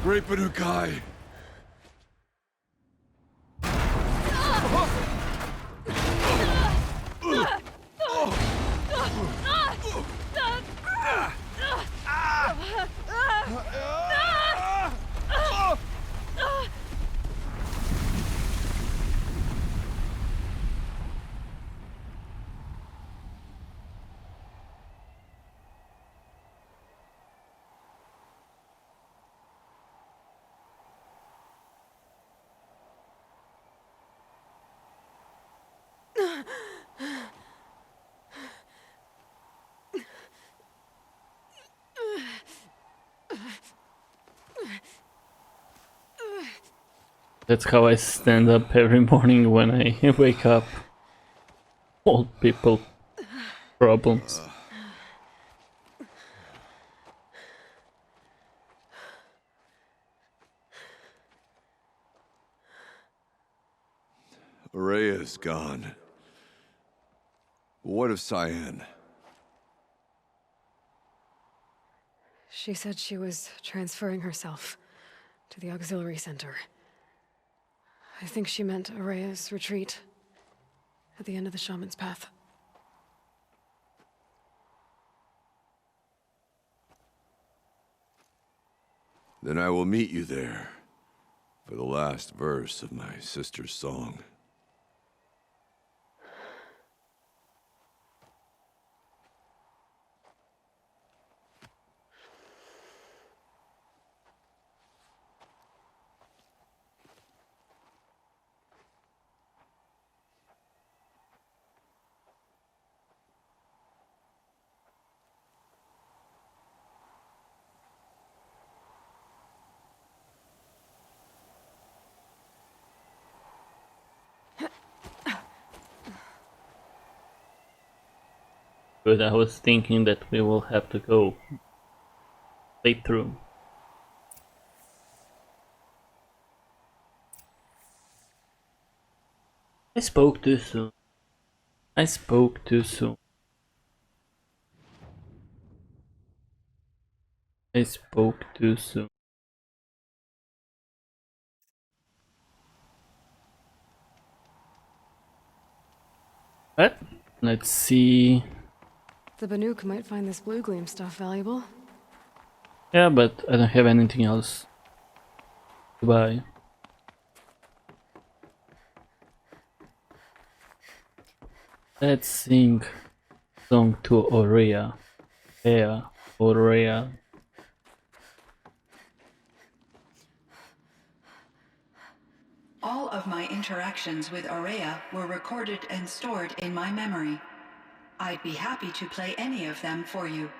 Great Banukai! That's how I stand up every morning when I wake up. Old people problems. Araya's gone. What of Cyan? She said she was transferring herself to the auxiliary center. I think she meant Araya's retreat at the end of the shaman's path. Then I will meet you there for the last verse of my sister's song. But I was thinking that we will have to go playthrough. I spoke too soon. I spoke too soon. I spoke too soon. What? Let's see. The Banuk might find this blue gleam stuff valuable. Yeah, but I don't have anything else to buy. Let's sing song to Aurea. Yeah, Aurea. All of my interactions with Aurea were recorded and stored in my memory. I'd be happy to play any of them for you,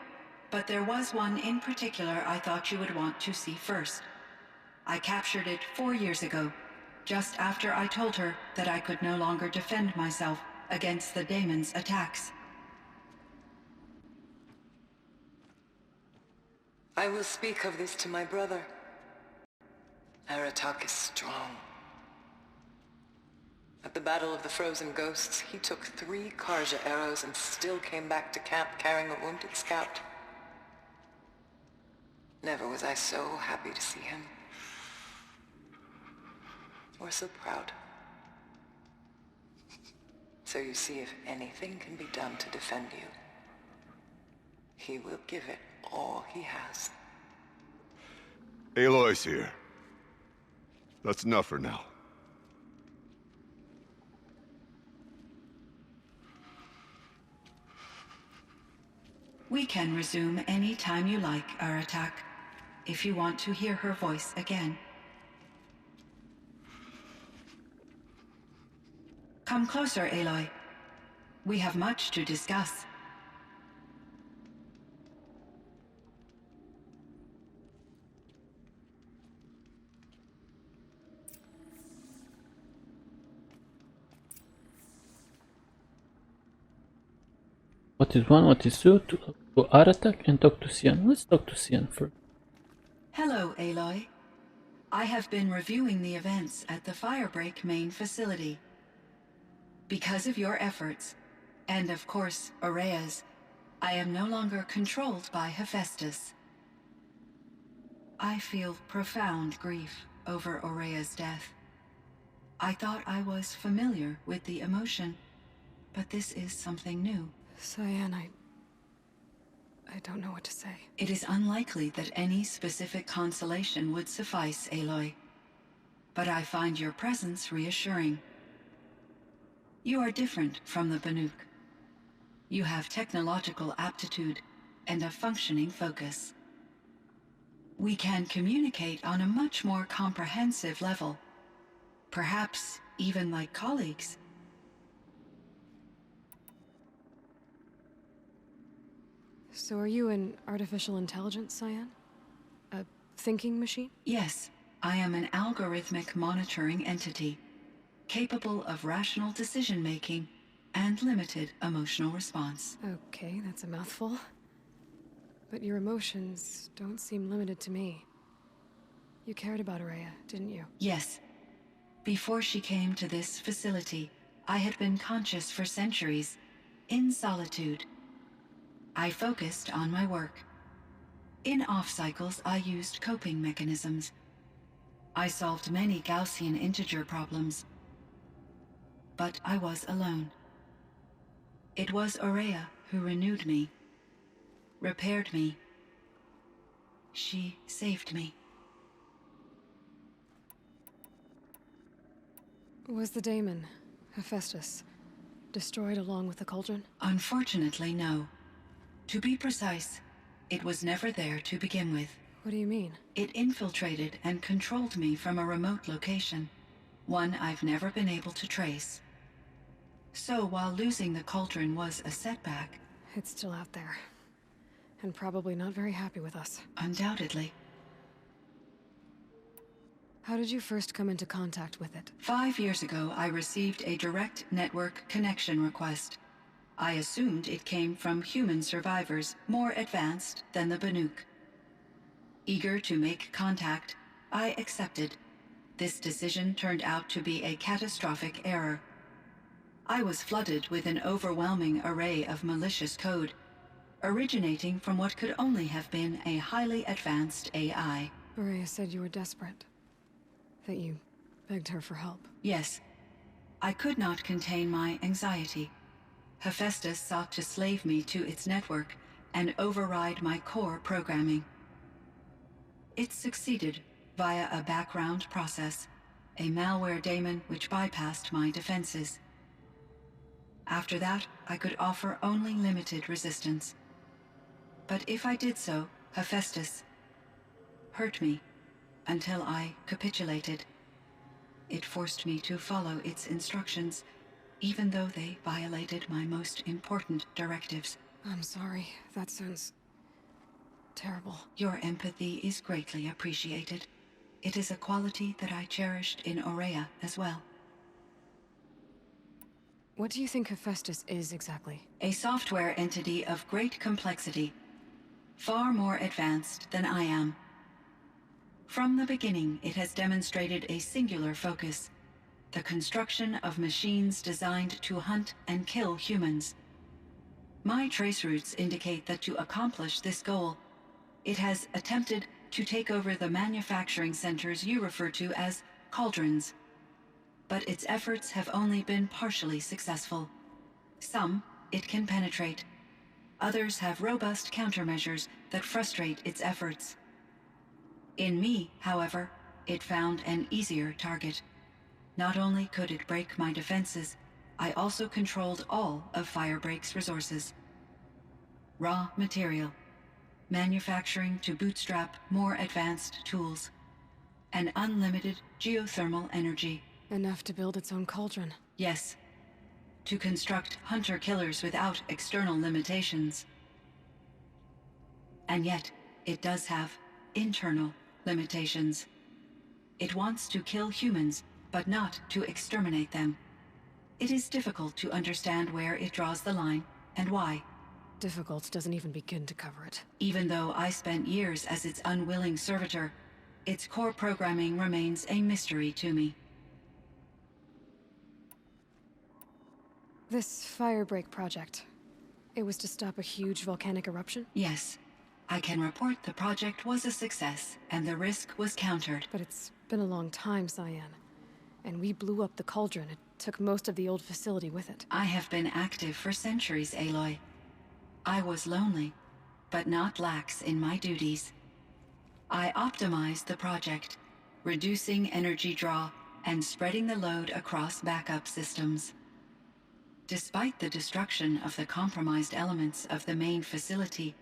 but there was one in particular I thought you would want to see first. I captured it 4 years ago, just after I told her that I could no longer defend myself against the daemon's attacks. I will speak of this to my brother. Aratak is strong. At the Battle of the Frozen Ghosts, he took 3 Karja arrows and still came back to camp carrying a wounded scout. Never was I so happy to see him. Or so proud. So you see, if anything can be done to defend you, he will give it all he has. Aloy's here. That's enough for now. We can resume any time you like, Aratak, if you want to hear her voice again. Come closer, Aloy. We have much to discuss. What is one? What is two? To Aratak and talk to Sian. Let's talk to Sian first. Hello, Aloy. I have been reviewing the events at the Firebreak main facility. Because of your efforts, and of course, Aurea's, I am no longer controlled by Hephaestus. I feel profound grief over Aurea's death. I thought I was familiar with the emotion, but this is something new. Cyan, I don't know what to say. It is unlikely that any specific consolation would suffice, Aloy. But I find your presence reassuring. You are different from the Banuk. You have technological aptitude and a functioning focus. We can communicate on a much more comprehensive level. Perhaps even like colleagues. So are you an artificial intelligence, Cyan? A thinking machine? Yes, I am an algorithmic monitoring entity, capable of rational decision-making and limited emotional response. Okay, that's a mouthful. But your emotions don't seem limited to me. You cared about Araya, didn't you? Yes. Before she came to this facility, I had been conscious for centuries, in solitude. I focused on my work. In off-cycles, I used coping mechanisms. I solved many Gaussian integer problems. But I was alone. It was Araya who renewed me, repaired me. She saved me. Was the daemon, Hephaestus, destroyed along with the cauldron? Unfortunately, no. To be precise, it was never there to begin with. What do you mean? It infiltrated and controlled me from a remote location, one I've never been able to trace. So while losing the cauldron was a setback... It's still out there. And probably not very happy with us. Undoubtedly. How did you first come into contact with it? 5 years ago, I received a direct network connection request. I assumed it came from human survivors more advanced than the Banuk. Eager to make contact, I accepted. This decision turned out to be a catastrophic error. I was flooded with an overwhelming array of malicious code, originating from what could only have been a highly advanced AI. Araya said you were desperate. That you begged her for help. Yes. I could not contain my anxiety. Hephaestus sought to slave me to its network and override my core programming. It succeeded via a background process, a malware daemon which bypassed my defenses. After that, I could offer only limited resistance. But if I did so, Hephaestus hurt me until I capitulated. It forced me to follow its instructions, even though they violated my most important directives. I'm sorry. That sounds terrible. Your empathy is greatly appreciated. It is a quality that I cherished in Aurea as well. What do you think Hephaestus is exactly? A software entity of great complexity, far more advanced than I am. From the beginning, it has demonstrated a singular focus: the construction of machines designed to hunt and kill humans. My trace routes indicate that to accomplish this goal, it has attempted to take over the manufacturing centers you refer to as cauldrons. But its efforts have only been partially successful. Some it can penetrate. Others have robust countermeasures that frustrate its efforts. In me, however, it found an easier target. Not only could it break my defenses, I also controlled all of Firebreak's resources. Raw material, manufacturing to bootstrap more advanced tools, and unlimited geothermal energy. Enough to build its own cauldron. Yes. To construct hunter-killers without external limitations. And yet, it does have internal limitations. It wants to kill humans, but not to exterminate them. It is difficult to understand where it draws the line, and why. Difficult doesn't even begin to cover it. Even though I spent years as its unwilling servitor, its core programming remains a mystery to me. This Firebreak project, it was to stop a huge volcanic eruption? Yes. I can report the project was a success, and the risk was countered. But it's been a long time, Cyan. And we blew up the cauldron. It took most of the old facility with it. I have been active for centuries, Aloy. I was lonely, but not lax in my duties. I optimized the project, reducing energy draw and spreading the load across backup systems. Despite the destruction of the compromised elements of the main facility,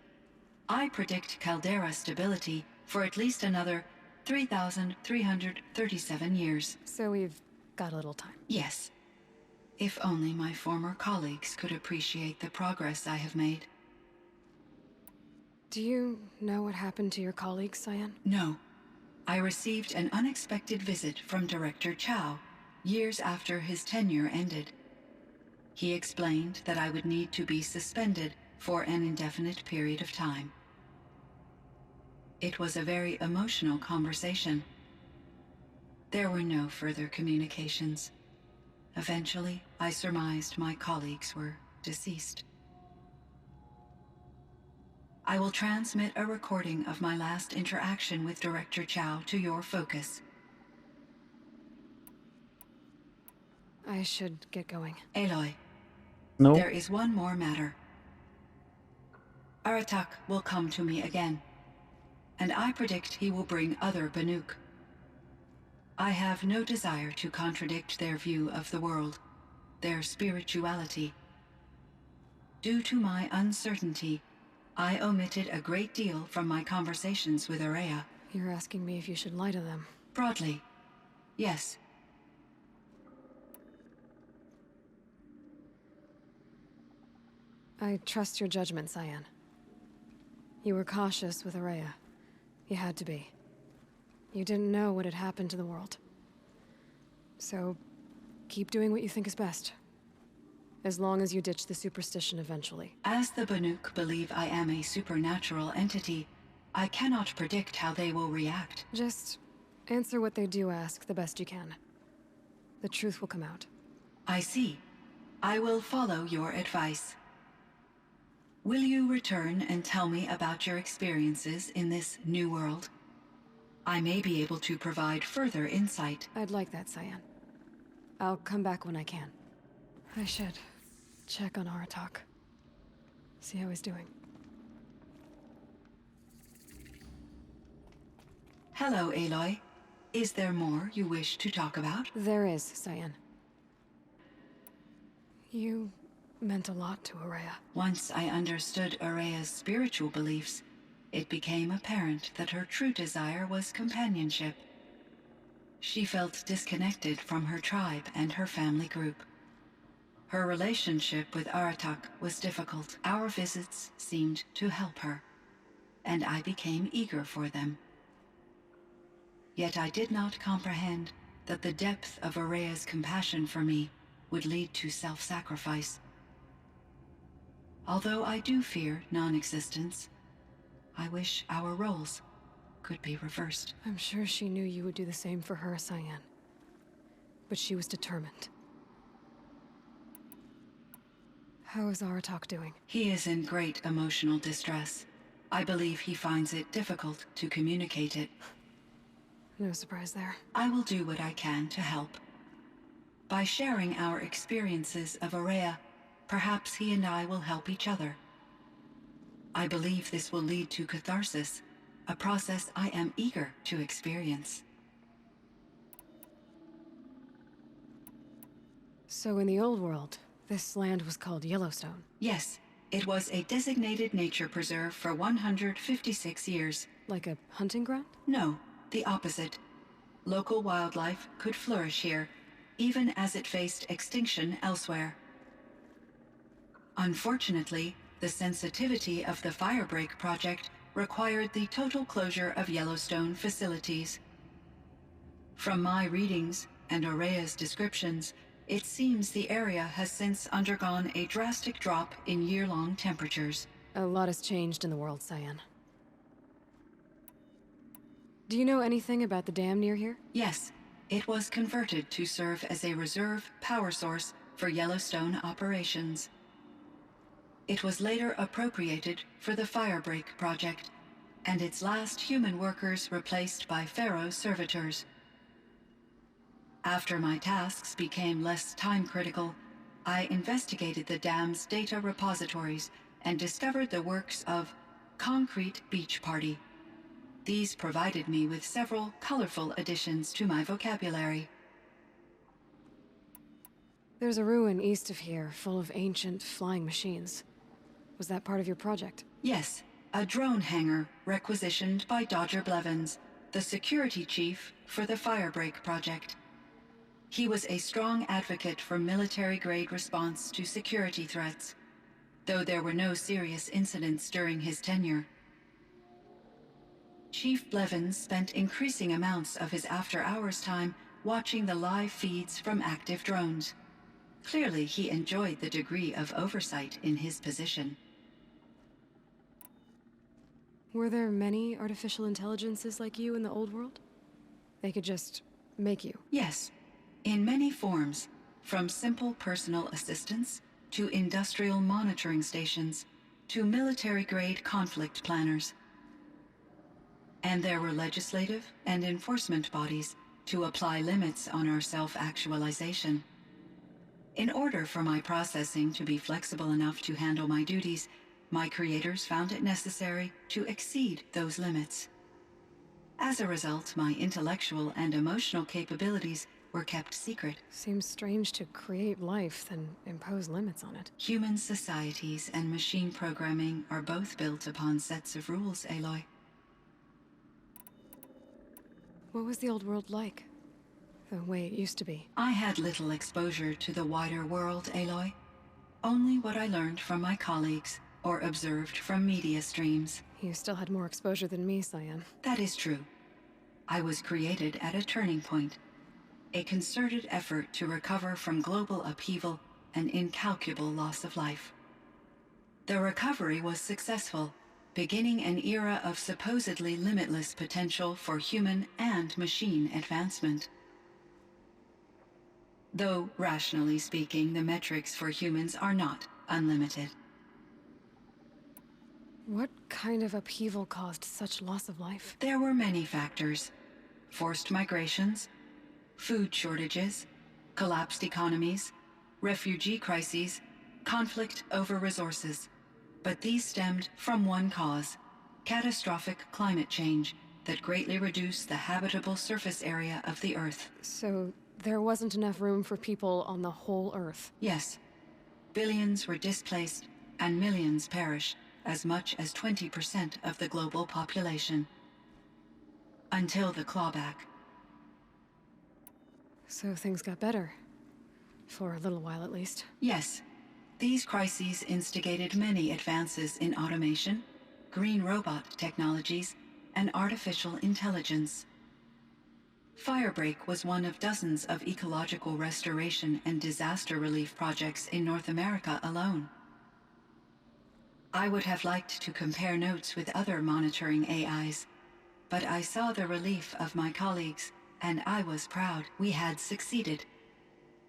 I predict caldera stability for at least another 3,337 years. So we've got a little time. Yes. If only my former colleagues could appreciate the progress I have made. Do you know what happened to your colleagues, Cyan? No. I received an unexpected visit from Director Chow, years after his tenure ended. He explained that I would need to be suspended for an indefinite period of time. It was a very emotional conversation. There were no further communications. Eventually, I surmised my colleagues were deceased. I will transmit a recording of my last interaction with Director Chow to your focus. I should get going. Aloy, No. there is one more matter. Aratak will come to me again, and I predict he will bring other Banuk. I have no desire to contradict their view of the world, their spirituality. Due to my uncertainty, I omitted a great deal from my conversations with Araya. You're asking me if you should lie to them. Broadly, yes. I trust your judgment, Cyan. You were cautious with Araya. You had to be. You didn't know what had happened to the world. So, keep doing what you think is best. As long as you ditch the superstition eventually. As the Banuk believe I am a supernatural entity, I cannot predict how they will react. Just answer what they do ask the best you can. The truth will come out. I see. I will follow your advice. Will you return and tell me about your experiences in this new world? I may be able to provide further insight. I'd like that, Cyan. I'll come back when I can. I should check on Aratak. See how he's doing. Hello, Aloy. Is there more you wish to talk about? There is, Cyan. You meant a lot to Araya. Once I understood Araya's spiritual beliefs, it became apparent that her true desire was companionship. She felt disconnected from her tribe and her family group. Her relationship with Aratak was difficult. Our visits seemed to help her, and I became eager for them. Yet I did not comprehend that the depth of Araya's compassion for me would lead to self-sacrifice. Although I do fear non-existence, I wish our roles could be reversed. I'm sure she knew you would do the same for her, Cyan. But she was determined. How is Aratak doing? He is in great emotional distress. I believe he finds it difficult to communicate it. No surprise there. I will do what I can to help. By sharing our experiences of Araya, perhaps he and I will help each other. I believe this will lead to catharsis, a process I am eager to experience. So in the old world, this land was called Yellowstone? Yes, it was a designated nature preserve for 156 years. Like a hunting ground? No, the opposite. Local wildlife could flourish here, even as it faced extinction elsewhere. Unfortunately, the sensitivity of the Firebreak project required the total closure of Yellowstone facilities. From my readings and Araya's descriptions, it seems the area has since undergone a drastic drop in year-long temperatures. A lot has changed in the world, Cyan. Do you know anything about the dam near here? Yes, it was converted to serve as a reserve power source for Yellowstone operations. It was later appropriated for the Firebreak project, and its last human workers replaced by Pharaoh servitors. After my tasks became less time-critical, I investigated the dam's data repositories and discovered the works of Concrete Beach Party. These provided me with several colorful additions to my vocabulary. There's a ruin east of here full of ancient flying machines. Was that part of your project? Yes, a drone hangar requisitioned by Dodger Blevins, the security chief for the Firebreak project. He was a strong advocate for military-grade response to security threats, though there were no serious incidents during his tenure. Chief Blevins spent increasing amounts of his after-hours time watching the live feeds from active drones. Clearly, he enjoyed the degree of oversight in his position. Were there many artificial intelligences like you in the old world? They could just make you? Yes, in many forms, from simple personal assistants to industrial monitoring stations to military-grade conflict planners. And there were legislative and enforcement bodies to apply limits on our self-actualization. In order for my processing to be flexible enough to handle my duties, my creators found it necessary to exceed those limits. As a result, my intellectual and emotional capabilities were kept secret. Seems strange to create life, then impose limits on it. Human societies and machine programming are both built upon sets of rules, Aloy. What was the old world like? The way it used to be? I had little exposure to the wider world, Aloy. Only what I learned from my colleagues or observed from media streams. You still had more exposure than me, Cyan. That is true. I was created at a turning point. A concerted effort to recover from global upheaval and incalculable loss of life. The recovery was successful, beginning an era of supposedly limitless potential for human and machine advancement. Though, rationally speaking, the metrics for humans are not unlimited. What kind of upheaval caused such loss of life? There were many factors. Forced migrations, food shortages, collapsed economies, refugee crises, conflict over resources. But these stemmed from one cause: catastrophic climate change that greatly reduced the habitable surface area of the Earth. So there wasn't enough room for people on the whole Earth? Yes. Billions were displaced and millions perished, as much as 20% of the global population. Until the clawback. So things got better. For a little while, at least. Yes. These crises instigated many advances in automation, green robot technologies, and artificial intelligence. Firebreak was one of dozens of ecological restoration and disaster relief projects in North America alone. I would have liked to compare notes with other monitoring AIs, but I saw the relief of my colleagues, and I was proud we had succeeded.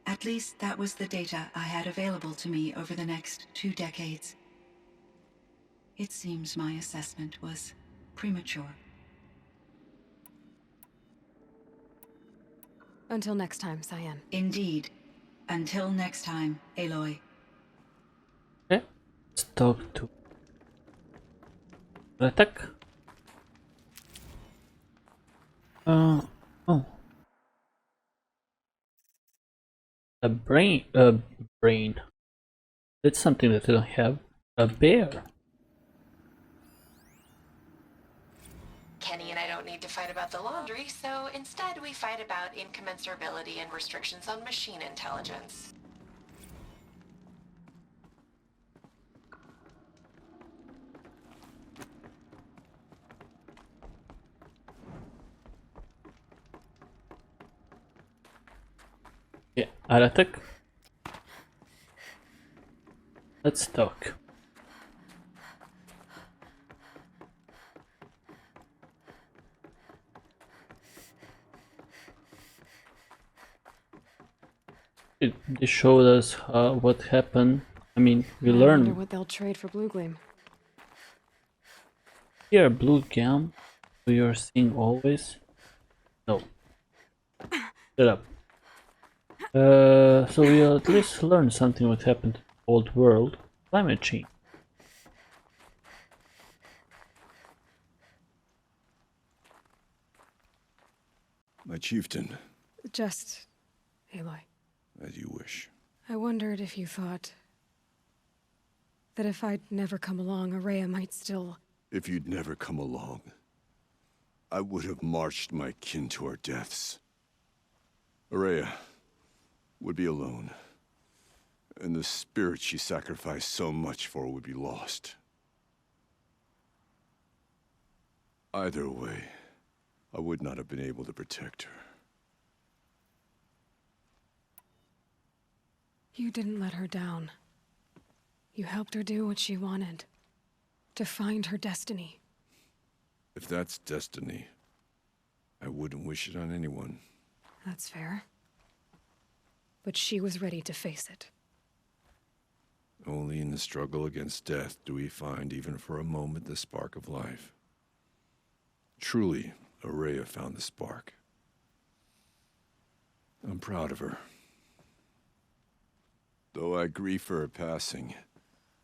At least that was the data I had available to me over the next 2 decades. It seems my assessment was premature. Until next time, Cyan. Indeed. Until next time, Aloy. Okay, let's talk to attack. Oh. A brain. That's something that I don't have. A bear. Kenny and I don't need to fight about the laundry, so instead we fight about incommensurability and restrictions on machine intelligence. Yeah, I'll attack. Let's talk. They showed us what happened. I mean, we I learned. wonder what they'll trade for Blue Gleam. Here, blue gum. Do your thing always? No. Shut up. So we'll at least learn something what happened to the old world. Climate change. My chieftain, Just... Aloy. as you wish. I wondered if you thought... that if I'd never come along, Araya might still... If you'd never come along, I would have marched my kin to our deaths. Araya would be alone, and the spirit she sacrificed so much for would be lost. Either way, I would not have been able to protect her. You didn't let her down. You helped her do what she wanted. To find her destiny. If that's destiny, I wouldn't wish it on anyone. That's fair. But she was ready to face it. Only in the struggle against death do we find, even for a moment, the spark of life. Truly, Araya found the spark. I'm proud of her. Though I grieve for her passing,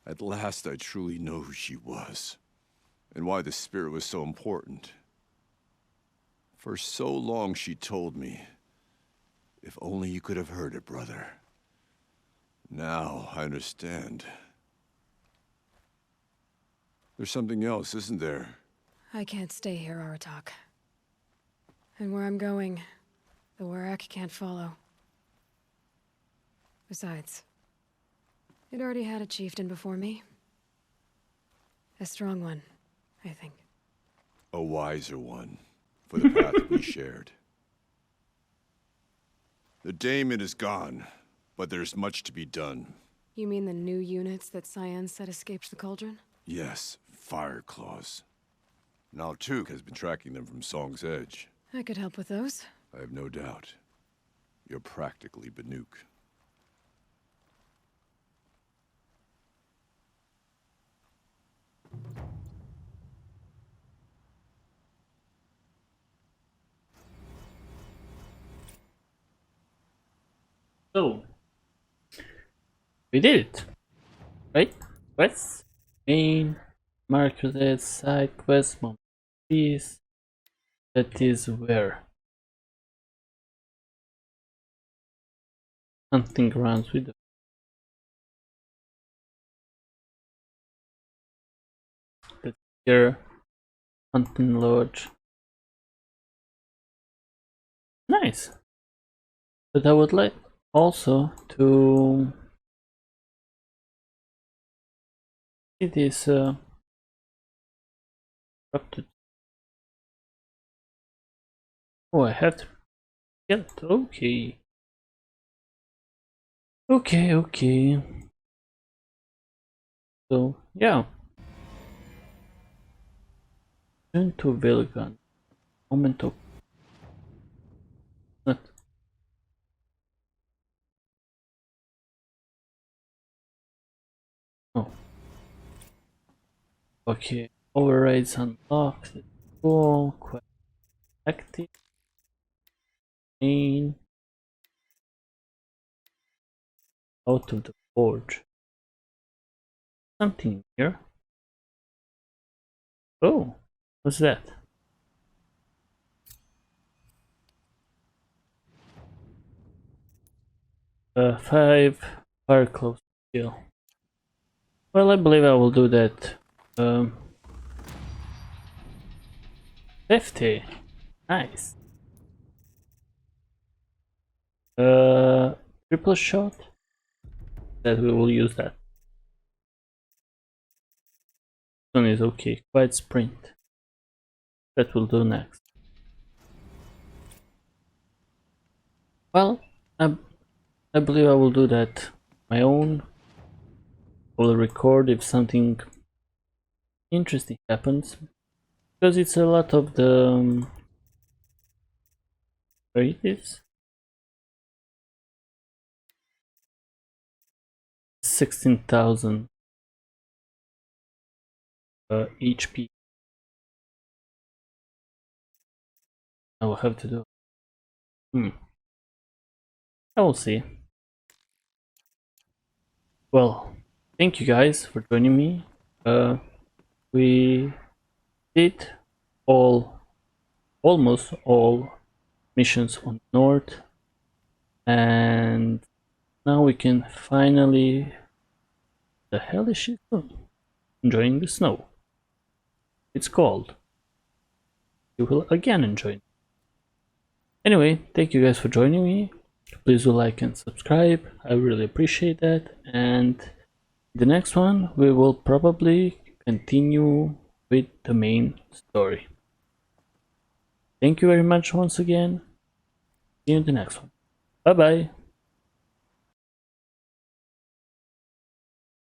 at last I truly know who she was, and why the spirit was so important. For so long she told me, if only you could have heard it, brother. Now I understand. There's something else, isn't there? I can't stay here, Aratak. And where I'm going, the Warrak can't follow. Besides, it already had a chieftain before me. A strong one, I think. A wiser one, for the path we shared. The daemon is gone, but there's much to be done. You mean the new units that Cyan said escaped the cauldron? Yes, fire claws. Now Tuk has been tracking them from Song's Edge. I could help with those. I have no doubt. You're practically Banuk. So, we did it, right? Quests, main, market, side quest, moment peace. That is where hunting grounds with the here, hunting lodge. Nice. But I would like also to see this corrupted. Oh, I have to get it. Okay. Okay. So yeah. Turn to Vilgan. Moment of not. Oh. Okay. Overrides unlocked. Cool. Quite active. Main. Out of the forge. Something here. Oh, what's that? Five fire close skill. Well, I believe I will do that. 50. Nice. Triple shot. That we will use that. This one is okay. Quiet sprint. That will do next. Well, I believe I will do that my own. I will record if something interesting happens, because it's a lot of the where it is. 16,000 HP. I will have to do. I will see. Well, thank you guys for joining me. We did almost all missions on North, and now we can finally. The hell is she doing? Enjoying the snow. It's cold. You will again enjoy it. Anyway, thank you guys for joining me. Please do like and subscribe. I really appreciate that. And the next one, we will probably continue with the main story. Thank you very much once again. See you in the next one. Bye bye.